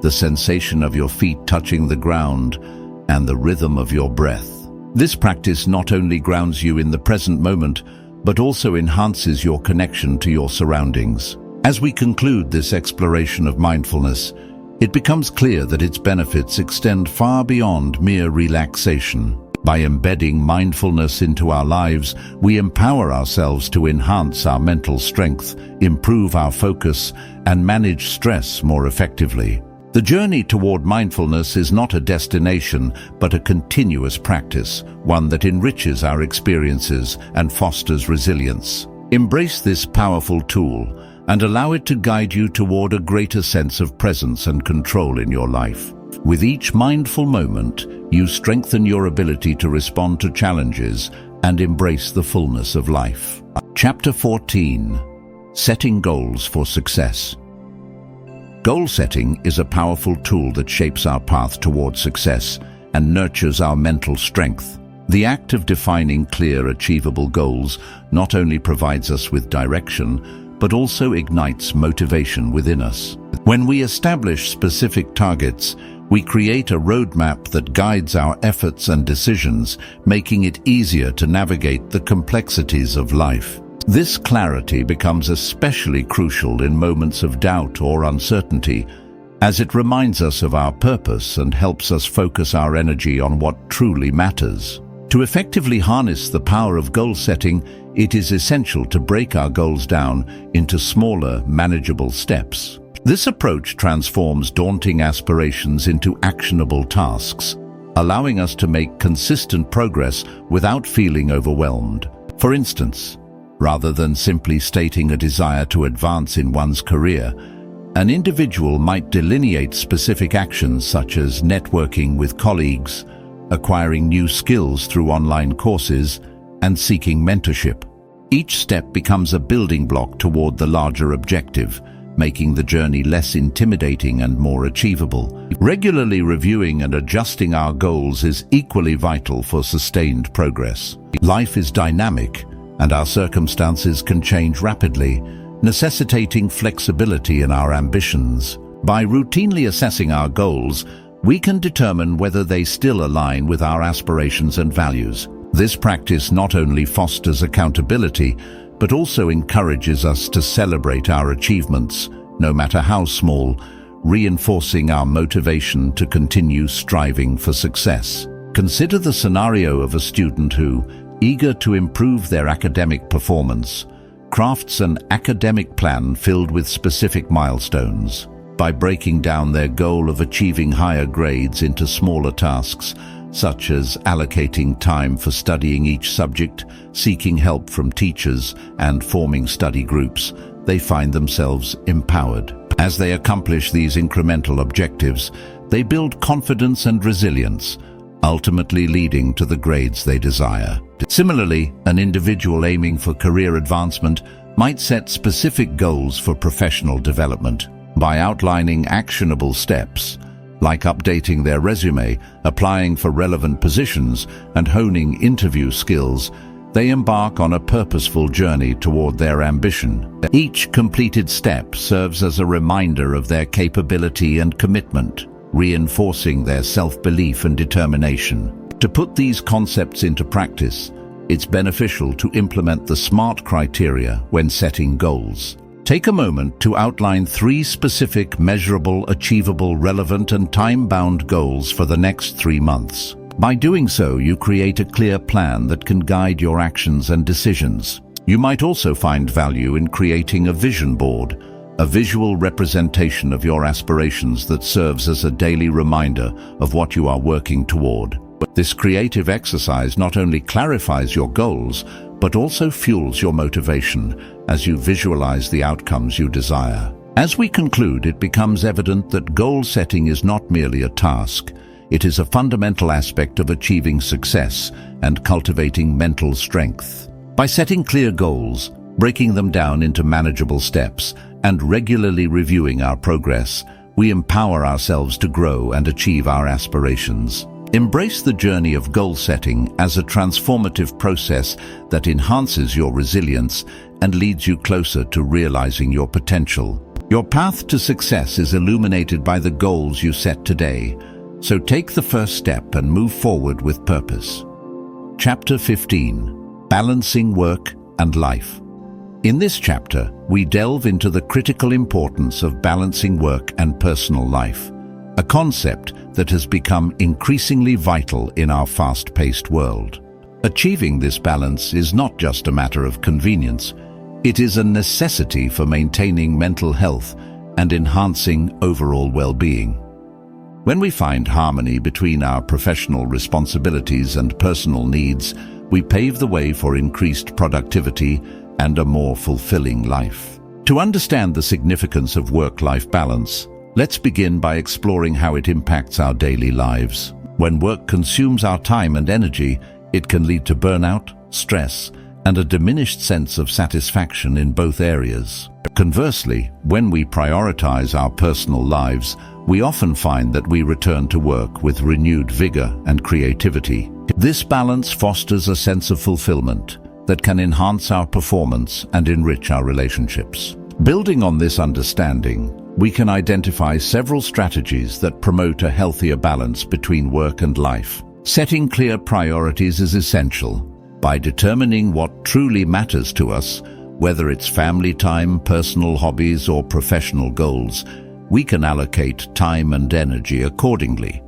Speaker 1: the sensation of your feet touching the ground, and the rhythm of your breath. This practice not only grounds you in the present moment, but also enhances your connection to your surroundings. As we conclude this exploration of mindfulness, it becomes clear that its benefits extend far beyond mere relaxation. By embedding mindfulness into our lives, we empower ourselves to enhance our mental strength, improve our focus, and manage stress more effectively. The journey toward mindfulness is not a destination, but a continuous practice, one that enriches our experiences and fosters resilience. Embrace this powerful tool and allow it to guide you toward a greater sense of presence and control in your life. With each mindful moment, you strengthen your ability to respond to challenges and embrace the fullness of life. Chapter 14. Setting Goals for Success. Goal setting is a powerful tool that shapes our path toward success and nurtures our mental strength. The act of defining clear, achievable goals not only provides us with direction, but also ignites motivation within us. When we establish specific targets, we create a roadmap that guides our efforts and decisions, making it easier to navigate the complexities of life. This clarity becomes especially crucial in moments of doubt or uncertainty, as it reminds us of our purpose and helps us focus our energy on what truly matters. To effectively harness the power of goal setting, it is essential to break our goals down into smaller, manageable steps. This approach transforms daunting aspirations into actionable tasks, allowing us to make consistent progress without feeling overwhelmed. For instance, rather than simply stating a desire to advance in one's career, an individual might delineate specific actions such as networking with colleagues, acquiring new skills through online courses, and seeking mentorship. Each step becomes a building block toward the larger objective, making the journey less intimidating and more achievable. Regularly reviewing and adjusting our goals is equally vital for sustained progress. Life is dynamic, and our circumstances can change rapidly, necessitating flexibility in our ambitions. By routinely assessing our goals, we can determine whether they still align with our aspirations and values. This practice not only fosters accountability, but also encourages us to celebrate our achievements, no matter how small, reinforcing our motivation to continue striving for success. Consider the scenario of a student who, eager to improve their academic performance, crafts an academic plan filled with specific milestones. By breaking down their goal of achieving higher grades into smaller tasks, such as allocating time for studying each subject, seeking help from teachers, and forming study groups, they find themselves empowered. As they accomplish these incremental objectives, they build confidence and resilience, ultimately leading to the grades they desire. Similarly, an individual aiming for career advancement might set specific goals for professional development. By outlining actionable steps, like updating their resume, applying for relevant positions, and honing interview skills, they embark on a purposeful journey toward their ambition. Each completed step serves as a reminder of their capability and commitment, reinforcing their self-belief and determination. To put these concepts into practice, it's beneficial to implement the SMART criteria when setting goals. Take a moment to outline 3 specific, measurable, achievable, relevant, and time-bound goals for the next 3 months. By doing so, you create a clear plan that can guide your actions and decisions. You might also find value in creating a vision board, a visual representation of your aspirations that serves as a daily reminder of what you are working toward. This creative exercise not only clarifies your goals, but also fuels your motivation as you visualize the outcomes you desire. As we conclude, it becomes evident that goal setting is not merely a task. It is a fundamental aspect of achieving success and cultivating mental strength. By setting clear goals, breaking them down into manageable steps, and regularly reviewing our progress, we empower ourselves to grow and achieve our aspirations. Embrace the journey of goal setting as a transformative process that enhances your resilience and leads you closer to realizing your potential. Your path to success is illuminated by the goals you set today, so take the first step and move forward with purpose. Chapter 15. Balancing Work and Life. In this chapter, we delve into the critical importance of balancing work and personal life, a concept that has become increasingly vital in our fast-paced world. Achieving this balance is not just a matter of convenience, it is a necessity for maintaining mental health and enhancing overall well-being. When we find harmony between our professional responsibilities and personal needs, we pave the way for increased productivity and a more fulfilling life. To understand the significance of work-life balance, let's begin by exploring how it impacts our daily lives. When work consumes our time and energy, it can lead to burnout, stress, and a diminished sense of satisfaction in both areas. Conversely, when we prioritize our personal lives, we often find that we return to work with renewed vigor and creativity. This balance fosters a sense of fulfillment that can enhance our performance and enrich our relationships. Building on this understanding, we can identify several strategies that promote a healthier balance between work and life. Setting clear priorities is essential. By determining what truly matters to us, whether it's family time, personal hobbies, or professional goals, we can allocate time and energy accordingly.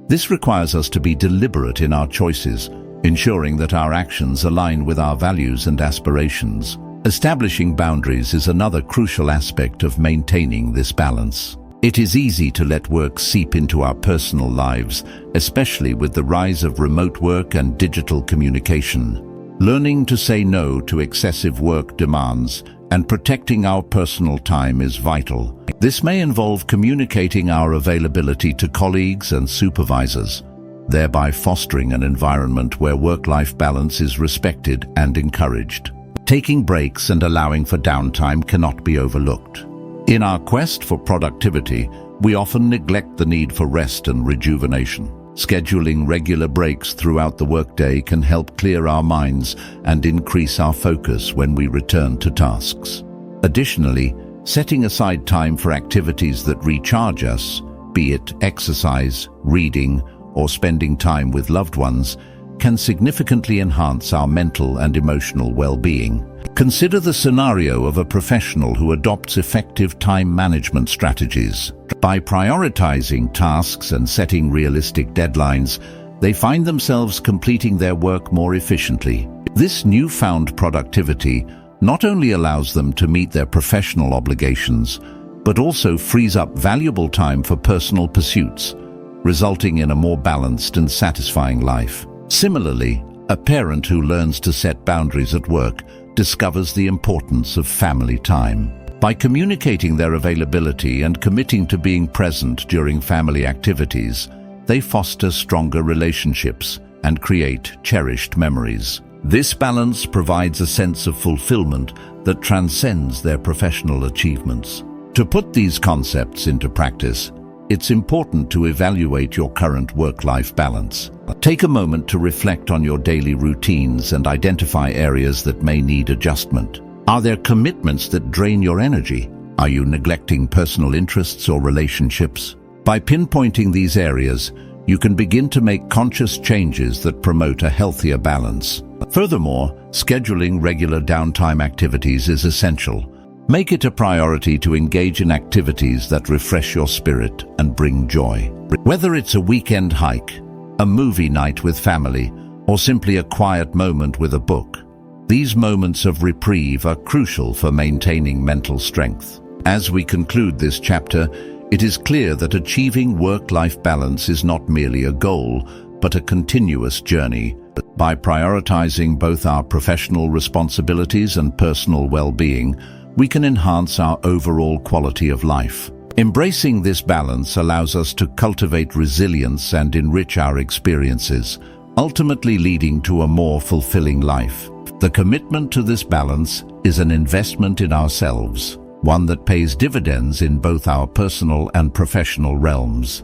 Speaker 1: This requires us to be deliberate in our choices, ensuring that our actions align with our values and aspirations. Establishing boundaries is another crucial aspect of maintaining this balance. It is easy to let work seep into our personal lives, especially with the rise of remote work and digital communication. Learning to say no to excessive work demands and protecting our personal time is vital. This may involve communicating our availability to colleagues and supervisors, thereby fostering an environment where work-life balance is respected and encouraged. Taking breaks and allowing for downtime cannot be overlooked. In our quest for productivity, we often neglect the need for rest and rejuvenation. Scheduling regular breaks throughout the workday can help clear our minds and increase our focus when we return to tasks. Additionally, setting aside time for activities that recharge us, be it exercise, reading, or spending time with loved ones, can significantly enhance our mental and emotional well-being. Consider the scenario of a professional who adopts effective time management strategies. By prioritizing tasks and setting realistic deadlines, they find themselves completing their work more efficiently. This newfound productivity not only allows them to meet their professional obligations, but also frees up valuable time for personal pursuits, resulting in a more balanced and satisfying life. Similarly, a parent who learns to set boundaries at work discovers the importance of family time. By communicating their availability and committing to being present during family activities, they foster stronger relationships and create cherished memories. This balance provides a sense of fulfillment that transcends their professional achievements. To put these concepts into practice, it's important to evaluate your current work-life balance. Take a moment to reflect on your daily routines and identify areas that may need adjustment. Are there commitments that drain your energy? Are you neglecting personal interests or relationships? By pinpointing these areas, you can begin to make conscious changes that promote a healthier balance. Furthermore, scheduling regular downtime activities is essential. Make it a priority to engage in activities that refresh your spirit and bring joy. Whether it's a weekend hike, a movie night with family, or simply a quiet moment with a book, these moments of reprieve are crucial for maintaining mental strength. As we conclude this chapter, it is clear that achieving work-life balance is not merely a goal, but a continuous journey. By prioritizing both our professional responsibilities and personal well-being, we can enhance our overall quality of life. Embracing this balance allows us to cultivate resilience and enrich our experiences, ultimately leading to a more fulfilling life. The commitment to this balance is an investment in ourselves, one that pays dividends in both our personal and professional realms.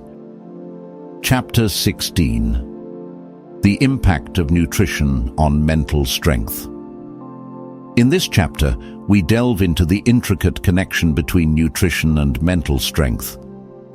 Speaker 1: Chapter 16: The Impact of Nutrition on Mental Strength. In this chapter, we delve into the intricate connection between nutrition and mental strength,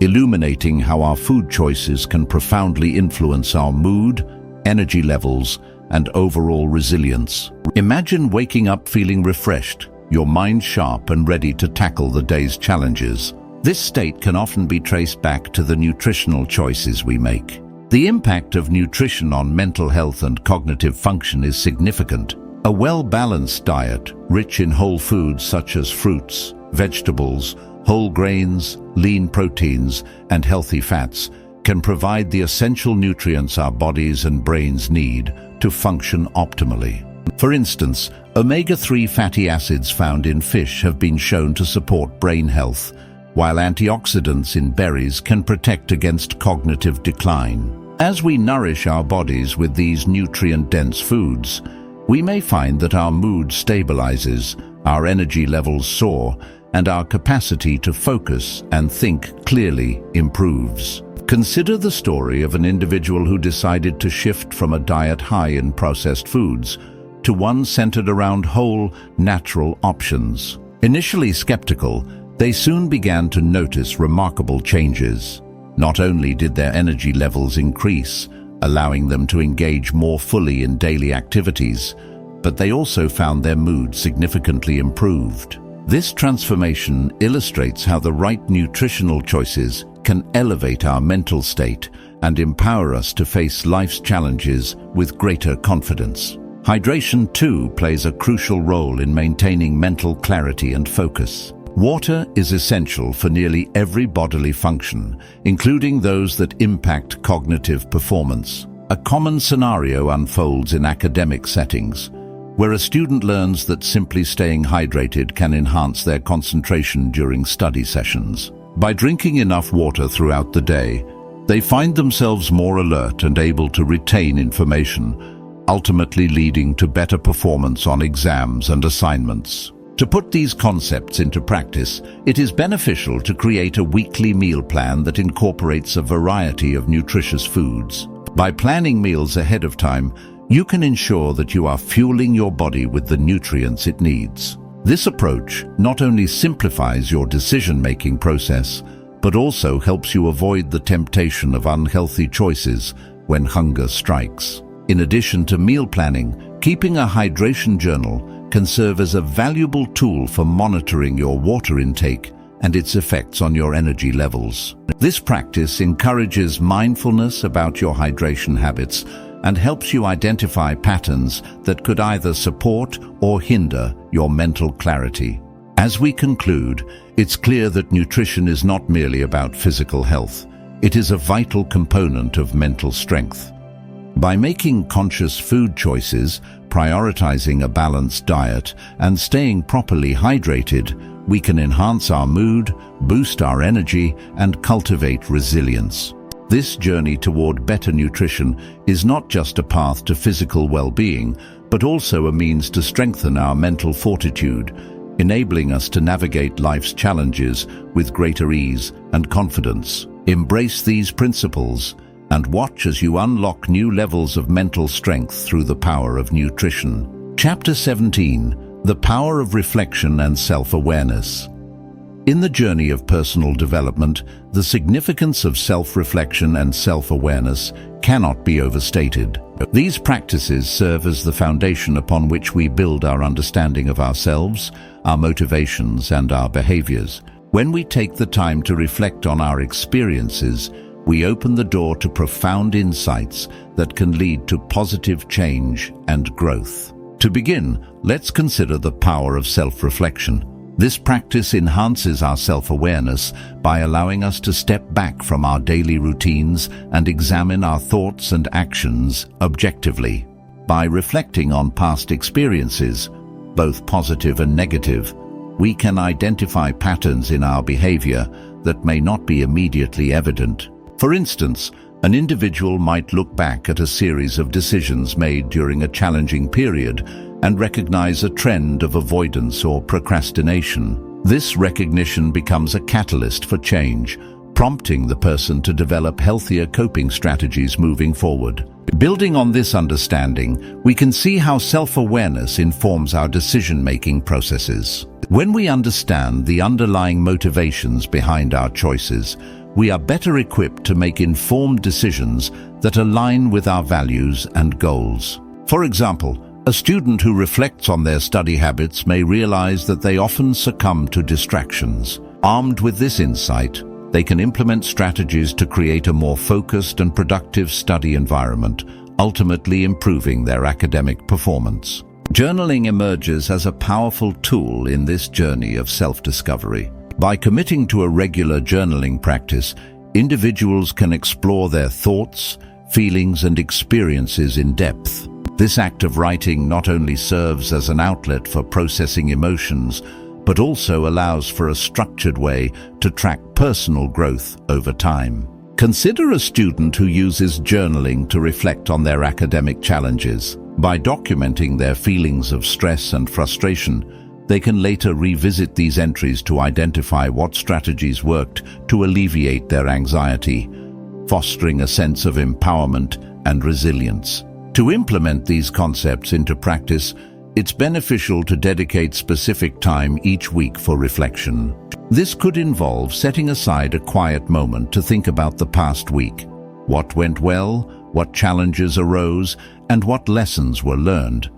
Speaker 1: illuminating how our food choices can profoundly influence our mood, energy levels, and overall resilience. Imagine waking up feeling refreshed, your mind sharp and ready to tackle the day's challenges. This state can often be traced back to the nutritional choices we make. The impact of nutrition on mental health and cognitive function is significant. A well-balanced diet, rich in whole foods such as fruits, vegetables, whole grains, lean proteins, and healthy fats, can provide the essential nutrients our bodies and brains need to function optimally. For instance, omega-3 fatty acids found in fish have been shown to support brain health, while antioxidants in berries can protect against cognitive decline. As we nourish our bodies with these nutrient-dense foods, we may find that our mood stabilizes, our energy levels soar, and our capacity to focus and think clearly improves. Consider the story of an individual who decided to shift from a diet high in processed foods to one centered around whole, natural options. Initially skeptical, they soon began to notice remarkable changes. Not only did their energy levels increase, allowing them to engage more fully in daily activities, but they also found their mood significantly improved. This transformation illustrates how the right nutritional choices can elevate our mental state and empower us to face life's challenges with greater confidence. Hydration, too, plays a crucial role in maintaining mental clarity and focus. Water is essential for nearly every bodily function, including those that impact cognitive performance. A common scenario unfolds in academic settings, where a student learns that simply staying hydrated can enhance their concentration during study sessions. By drinking enough water throughout the day, they find themselves more alert and able to retain information, ultimately leading to better performance on exams and assignments. To put these concepts into practice, it is beneficial to create a weekly meal plan that incorporates a variety of nutritious foods. By planning meals ahead of time, you can ensure that you are fueling your body with the nutrients it needs. This approach not only simplifies your decision-making process, but also helps you avoid the temptation of unhealthy choices when hunger strikes. In addition to meal planning, keeping a hydration journal can serve as a valuable tool for monitoring your water intake and its effects on your energy levels. This practice encourages mindfulness about your hydration habits and helps you identify patterns that could either support or hinder your mental clarity. As we conclude, it's clear that nutrition is not merely about physical health. It is a vital component of mental strength. By making conscious food choices, prioritizing a balanced diet, and staying properly hydrated, we can enhance our mood, boost our energy, and cultivate resilience. This journey toward better nutrition is not just a path to physical well-being, but also a means to strengthen our mental fortitude, enabling us to navigate life's challenges with greater ease and confidence. Embrace these principles and watch as you unlock new levels of mental strength through the power of nutrition. Chapter 17: The Power of Reflection and Self-Awareness. In the journey of personal development, the significance of self-reflection and self-awareness cannot be overstated. These practices serve as the foundation upon which we build our understanding of ourselves, our motivations, and our behaviors. When we take the time to reflect on our experiences, we open the door to profound insights that can lead to positive change and growth. To begin, let's consider the power of self-reflection. This practice enhances our self-awareness by allowing us to step back from our daily routines and examine our thoughts and actions objectively. By reflecting on past experiences, both positive and negative, we can identify patterns in our behavior that may not be immediately evident. For instance, an individual might look back at a series of decisions made during a challenging period and recognize a trend of avoidance or procrastination. This recognition becomes a catalyst for change, prompting the person to develop healthier coping strategies moving forward. Building on this understanding, we can see how self-awareness informs our decision-making processes. When we understand the underlying motivations behind our choices, we are better equipped to make informed decisions that align with our values and goals. For example, a student who reflects on their study habits may realize that they often succumb to distractions. Armed with this insight, they can implement strategies to create a more focused and productive study environment, ultimately improving their academic performance. Journaling emerges as a powerful tool in this journey of self-discovery. By committing to a regular journaling practice, individuals can explore their thoughts, feelings, and experiences in depth. This act of writing not only serves as an outlet for processing emotions, but also allows for a structured way to track personal growth over time. Consider a student who uses journaling to reflect on their academic challenges. By documenting their feelings of stress and frustration, they can later revisit these entries to identify what strategies worked to alleviate their anxiety, fostering a sense of empowerment and resilience. To implement these concepts into practice, it's beneficial to dedicate specific time each week for reflection. This could involve setting aside a quiet moment to think about the past week. What went well, what challenges arose, and what lessons were learned.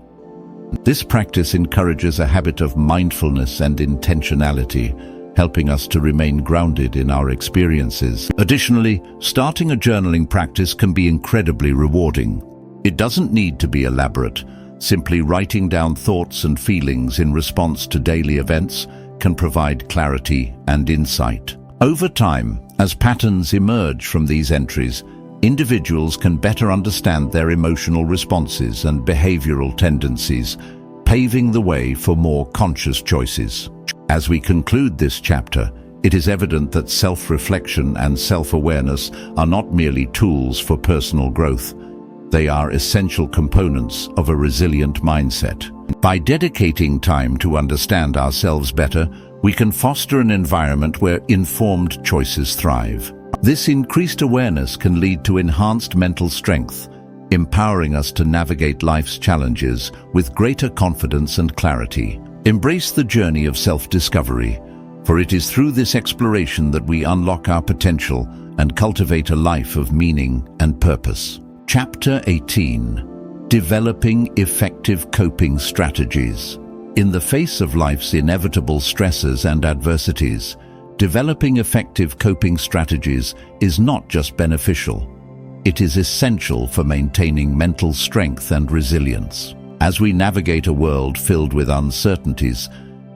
Speaker 1: This practice encourages a habit of mindfulness and intentionality, helping us to remain grounded in our experiences. Additionally, starting a journaling practice can be incredibly rewarding. It doesn't need to be elaborate. Simply writing down thoughts and feelings in response to daily events can provide clarity and insight. Over time, as patterns emerge from these entries, individuals can better understand their emotional responses and behavioral tendencies, paving the way for more conscious choices. As we conclude this chapter, it is evident that self-reflection and self-awareness are not merely tools for personal growth. They are essential components of a resilient mindset. By dedicating time to understand ourselves better, we can foster an environment where informed choices thrive. This increased awareness can lead to enhanced mental strength, empowering us to navigate life's challenges with greater confidence and clarity. Embrace the journey of self-discovery, for it is through this exploration that we unlock our potential and cultivate a life of meaning and purpose. Chapter 18: Developing Effective Coping Strategies. In the face of life's inevitable stresses and adversities, developing effective coping strategies is not just beneficial. It is essential for maintaining mental strength and resilience. As we navigate a world filled with uncertainties,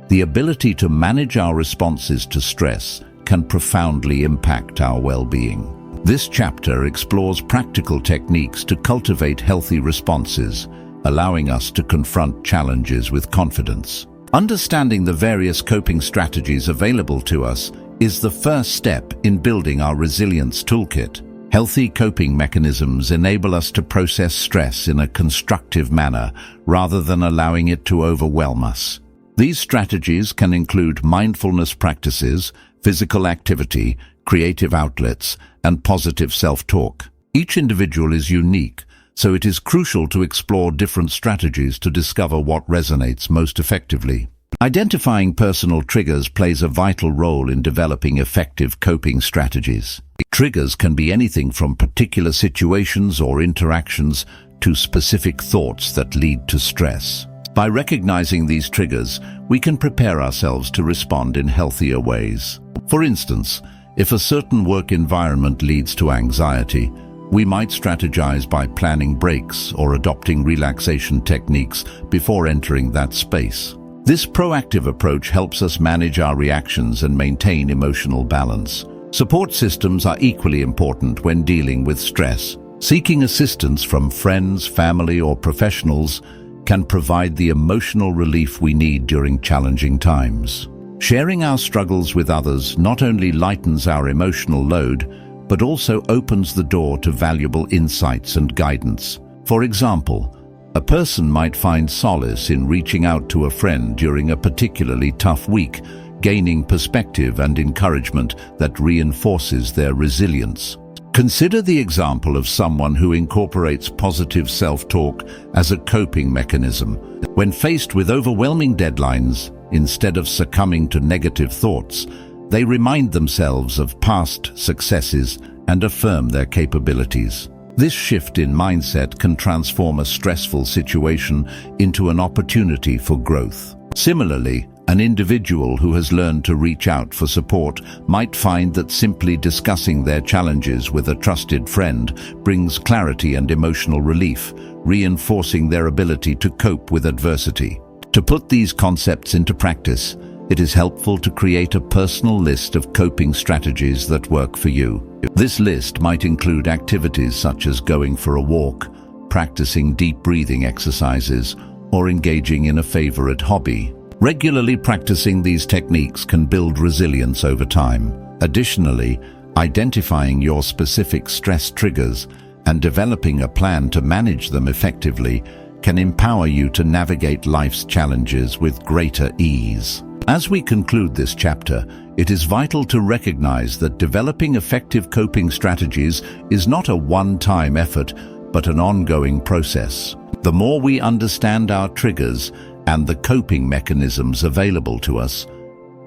Speaker 1: the ability to manage our responses to stress can profoundly impact our well-being. This chapter explores practical techniques to cultivate healthy responses, allowing us to confront challenges with confidence. Understanding the various coping strategies available to us is the first step in building our resilience toolkit. Healthy coping mechanisms enable us to process stress in a constructive manner rather than allowing it to overwhelm us. These strategies can include mindfulness practices, physical activity, creative outlets, and positive self-talk. Each individual is unique, so it is crucial to explore different strategies to discover what resonates most effectively. Identifying personal triggers plays a vital role in developing effective coping strategies. Triggers can be anything from particular situations or interactions to specific thoughts that lead to stress. By recognizing these triggers, we can prepare ourselves to respond in healthier ways. For instance, if a certain work environment leads to anxiety, we might strategize by planning breaks or adopting relaxation techniques before entering that space. This proactive approach helps us manage our reactions and maintain emotional balance. Support systems are equally important when dealing with stress. Seeking assistance from friends, family, or professionals can provide the emotional relief we need during challenging times. Sharing our struggles with others not only lightens our emotional load, but also opens the door to valuable insights and guidance. For example, a person might find solace in reaching out to a friend during a particularly tough week, gaining perspective and encouragement that reinforces their resilience. Consider the example of someone who incorporates positive self-talk as a coping mechanism. When faced with overwhelming deadlines, instead of succumbing to negative thoughts, they remind themselves of past successes and affirm their capabilities. This shift in mindset can transform a stressful situation into an opportunity for growth. Similarly, an individual who has learned to reach out for support might find that simply discussing their challenges with a trusted friend brings clarity and emotional relief, reinforcing their ability to cope with adversity. To put these concepts into practice, it is helpful to create a personal list of coping strategies that work for you. This list might include activities such as going for a walk, practicing deep breathing exercises, or engaging in a favorite hobby. Regularly practicing these techniques can build resilience over time. Additionally, identifying your specific stress triggers and developing a plan to manage them effectively can empower you to navigate life's challenges with greater ease. As we conclude this chapter, it is vital to recognize that developing effective coping strategies is not a one-time effort, but an ongoing process. The more we understand our triggers and the coping mechanisms available to us,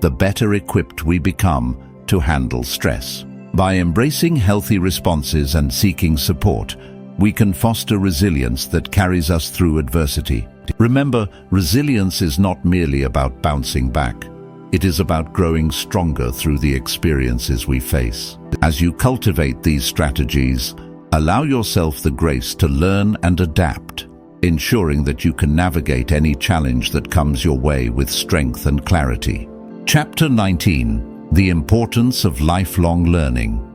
Speaker 1: the better equipped we become to handle stress. By embracing healthy responses and seeking support, we can foster resilience that carries us through adversity. Remember, resilience is not merely about bouncing back. It is about growing stronger through the experiences we face. As you cultivate these strategies, allow yourself the grace to learn and adapt, ensuring that you can navigate any challenge that comes your way with strength and clarity. Chapter 19. The importance of lifelong learning.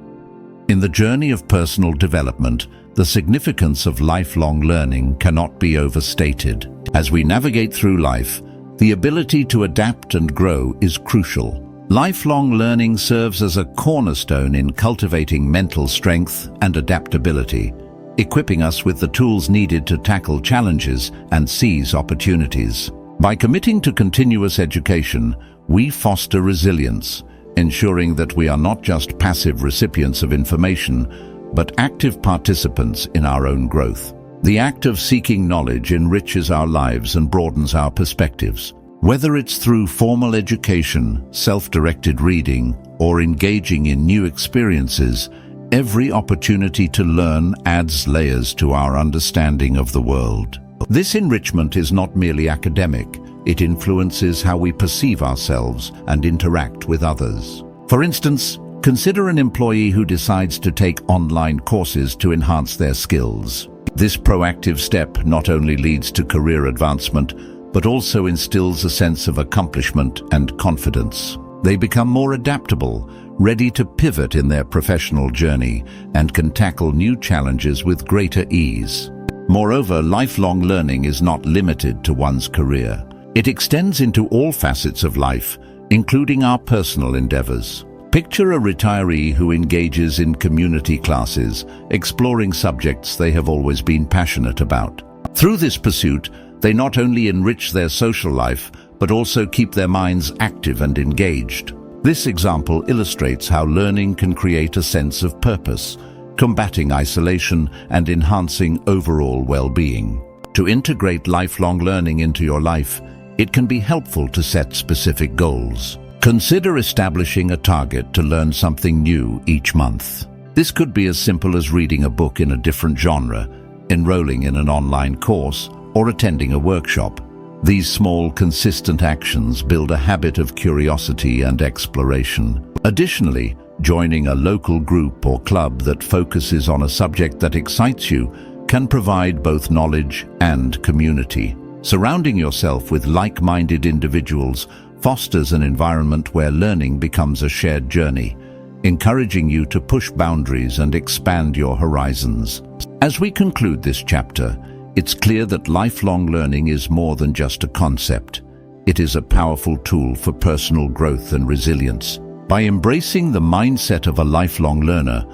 Speaker 1: In the journey of personal development, the significance of lifelong learning cannot be overstated. As we navigate through life, the ability to adapt and grow is crucial. Lifelong learning serves as a cornerstone in cultivating mental strength and adaptability, equipping us with the tools needed to tackle challenges and seize opportunities. By committing to continuous education, we foster resilience, ensuring that we are not just passive recipients of information, but active participants in our own growth. The act of seeking knowledge enriches our lives and broadens our perspectives. Whether it's through formal education, self-directed reading, or engaging in new experiences, every opportunity to learn adds layers to our understanding of the world. This enrichment is not merely academic. It influences how we perceive ourselves and interact with others. For instance, consider an employee who decides to take online courses to enhance their skills. This proactive step not only leads to career advancement, but also instills a sense of accomplishment and confidence. They become more adaptable, ready to pivot in their professional journey, and can tackle new challenges with greater ease. Moreover, lifelong learning is not limited to one's career. It extends into all facets of life, including our personal endeavors. Picture a retiree who engages in community classes, exploring subjects they have always been passionate about. Through this pursuit, they not only enrich their social life, but also keep their minds active and engaged. This example illustrates how learning can create a sense of purpose, combating isolation and enhancing overall well-being. To integrate lifelong learning into your life, it can be helpful to set specific goals. Consider establishing a target to learn something new each month. This could be as simple as reading a book in a different genre, enrolling in an online course, or attending a workshop. These small, consistent actions build a habit of curiosity and exploration. Additionally, joining a local group or club that focuses on a subject that excites you can provide both knowledge and community. Surrounding yourself with like-minded individuals fosters an environment where learning becomes a shared journey, encouraging you to push boundaries and expand your horizons. As we conclude this chapter, it's clear that lifelong learning is more than just a concept. It is a powerful tool for personal growth and resilience. By embracing the mindset of a lifelong learner,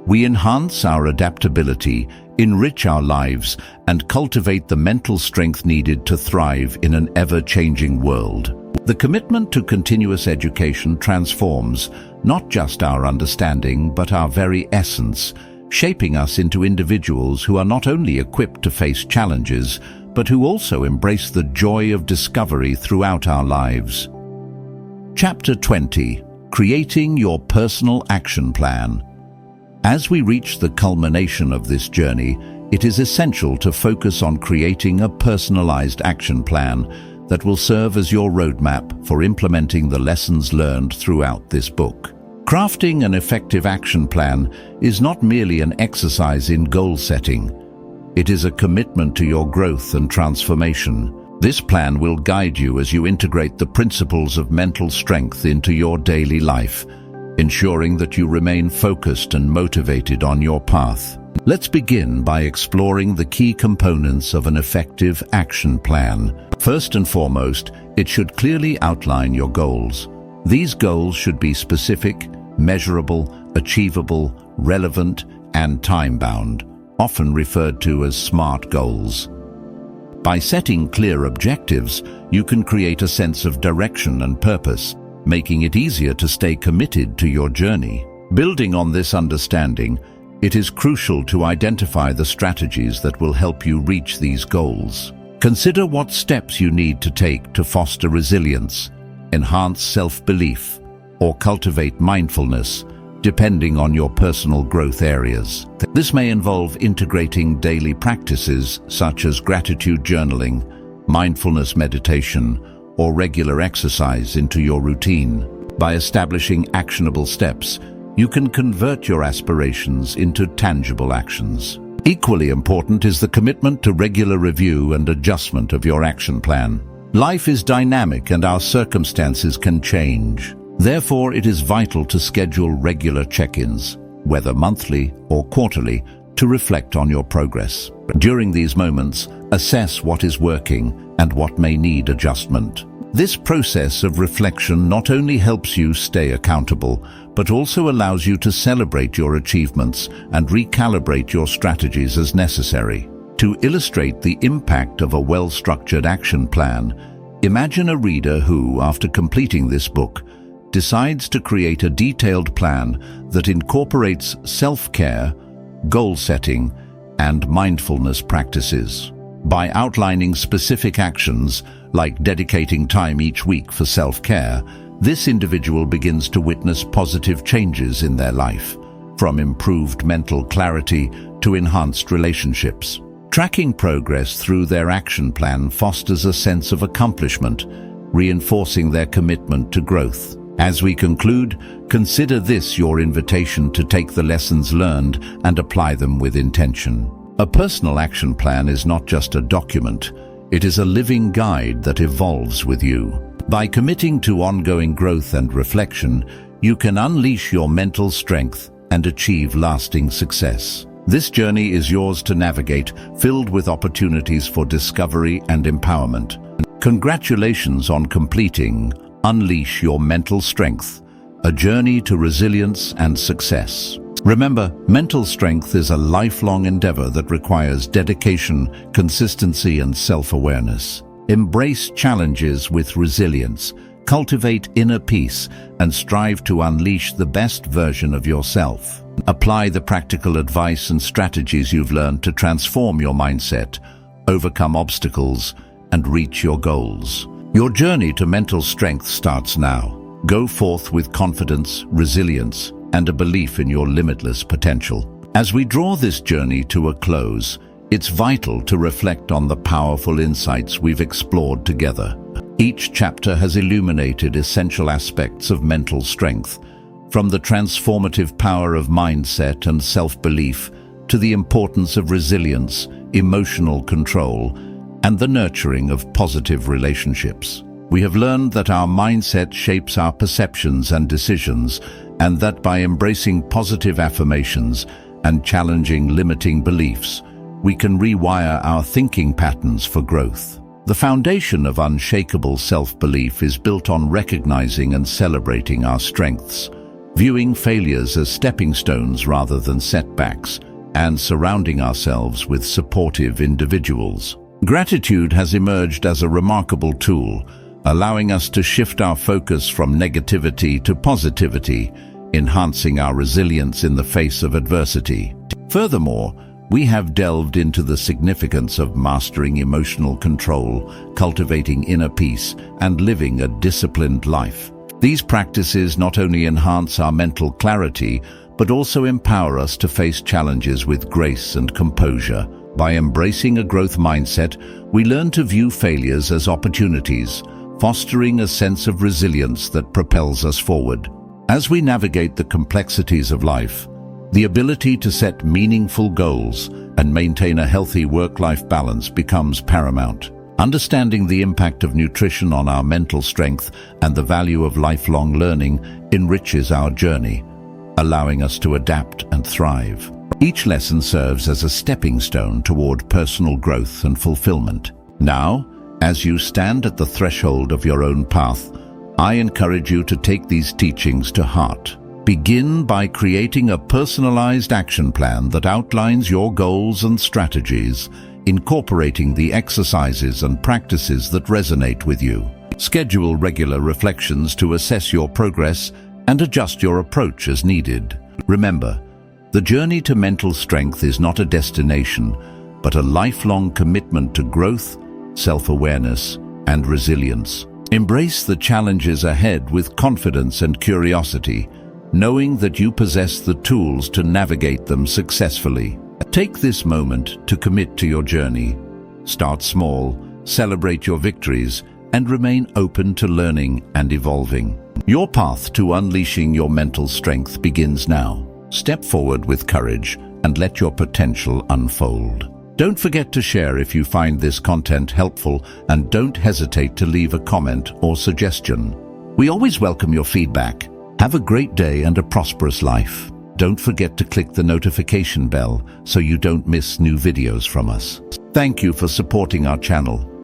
Speaker 1: we enhance our adaptability, enrich our lives, and cultivate the mental strength needed to thrive in an ever-changing world. The commitment to continuous education transforms not just our understanding, but our very essence, shaping us into individuals who are not only equipped to face challenges, but who also embrace the joy of discovery throughout our lives. Chapter 20. Creating your personal action plan. As we reach the culmination of this journey, it is essential to focus on creating a personalized action plan that will serve as your roadmap for implementing the lessons learned throughout this book. Crafting an effective action plan is not merely an exercise in goal setting. It is a commitment to your growth and transformation. This plan will guide you as you integrate the principles of mental strength into your daily life, ensuring that you remain focused and motivated on your path. Let's begin by exploring the key components of an effective action plan. First and foremost, it should clearly outline your goals. These goals should be specific, measurable, achievable, relevant, and time-bound, often referred to as SMART goals. By setting clear objectives, you can create a sense of direction and purpose, making it easier to stay committed to your journey. Building on this understanding, it is crucial to identify the strategies that will help you reach these goals. Consider what steps you need to take to foster resilience, enhance self-belief, or cultivate mindfulness, depending on your personal growth areas. This may involve integrating daily practices such as gratitude journaling, mindfulness meditation, or regular exercise into your routine. By establishing actionable steps, you can convert your aspirations into tangible actions. Equally important is the commitment to regular review and adjustment of your action plan. Life is dynamic and our circumstances can change. Therefore, it is vital to schedule regular check-ins, whether monthly or quarterly, to reflect on your progress. During these moments, assess what is working and what may need adjustment. This process of reflection not only helps you stay accountable, but also allows you to celebrate your achievements and recalibrate your strategies as necessary. To illustrate the impact of a well-structured action plan, imagine a reader who, after completing this book, decides to create a detailed plan that incorporates self-care, goal-setting, and mindfulness practices. By outlining specific actions, like dedicating time each week for self-care, this individual begins to witness positive changes in their life, from improved mental clarity to enhanced relationships. Tracking progress through their action plan fosters a sense of accomplishment, reinforcing their commitment to growth. As we conclude, consider this your invitation to take the lessons learned and apply them with intention. A personal action plan is not just a document, it is a living guide that evolves with you. By committing to ongoing growth and reflection, you can unleash your mental strength and achieve lasting success. This journey is yours to navigate, filled with opportunities for discovery and empowerment. Congratulations on completing Unleash Your Mental Strength, a journey to resilience and success. Remember, mental strength is a lifelong endeavor that requires dedication, consistency, and self-awareness. Embrace challenges with resilience, cultivate inner peace, and strive to unleash the best version of yourself. Apply the practical advice and strategies you've learned to transform your mindset, overcome obstacles, and reach your goals. Your journey to mental strength starts now. Go forth with confidence, resilience, and a belief in your limitless potential. As we draw this journey to a close, it's vital to reflect on the powerful insights we've explored together. Each chapter has illuminated essential aspects of mental strength, from the transformative power of mindset and self-belief to the importance of resilience, emotional control, and the nurturing of positive relationships. We have learned that our mindset shapes our perceptions and decisions, and that by embracing positive affirmations and challenging limiting beliefs, we can rewire our thinking patterns for growth. The foundation of unshakable self-belief is built on recognizing and celebrating our strengths, viewing failures as stepping stones rather than setbacks, and surrounding ourselves with supportive individuals. Gratitude has emerged as a remarkable tool, allowing us to shift our focus from negativity to positivity, enhancing our resilience in the face of adversity. Furthermore, we have delved into the significance of mastering emotional control, cultivating inner peace, and living a disciplined life. These practices not only enhance our mental clarity, but also empower us to face challenges with grace and composure. By embracing a growth mindset, we learn to view failures as opportunities, fostering a sense of resilience that propels us forward. As we navigate the complexities of life, the ability to set meaningful goals and maintain a healthy work-life balance becomes paramount. Understanding the impact of nutrition on our mental strength and the value of lifelong learning enriches our journey, allowing us to adapt and thrive. Each lesson serves as a stepping stone toward personal growth and fulfillment. Now, as you stand at the threshold of your own path, I encourage you to take these teachings to heart. Begin by creating a personalized action plan that outlines your goals and strategies, incorporating the exercises and practices that resonate with you. Schedule regular reflections to assess your progress and adjust your approach as needed. Remember, the journey to mental strength is not a destination, but a lifelong commitment to growth, self-awareness, and resilience. Embrace the challenges ahead with confidence and curiosity, knowing that you possess the tools to navigate them successfully. Take this moment to commit to your journey. Start small, celebrate your victories, and remain open to learning and evolving. Your path to unleashing your mental strength begins now. Step forward with courage and let your potential unfold. Don't forget to share if you find this content helpful, and don't hesitate to leave a comment or suggestion. We always welcome your feedback. Have a great day and a prosperous life. Don't forget to click the notification bell so you don't miss new videos from us. Thank you for supporting our channel.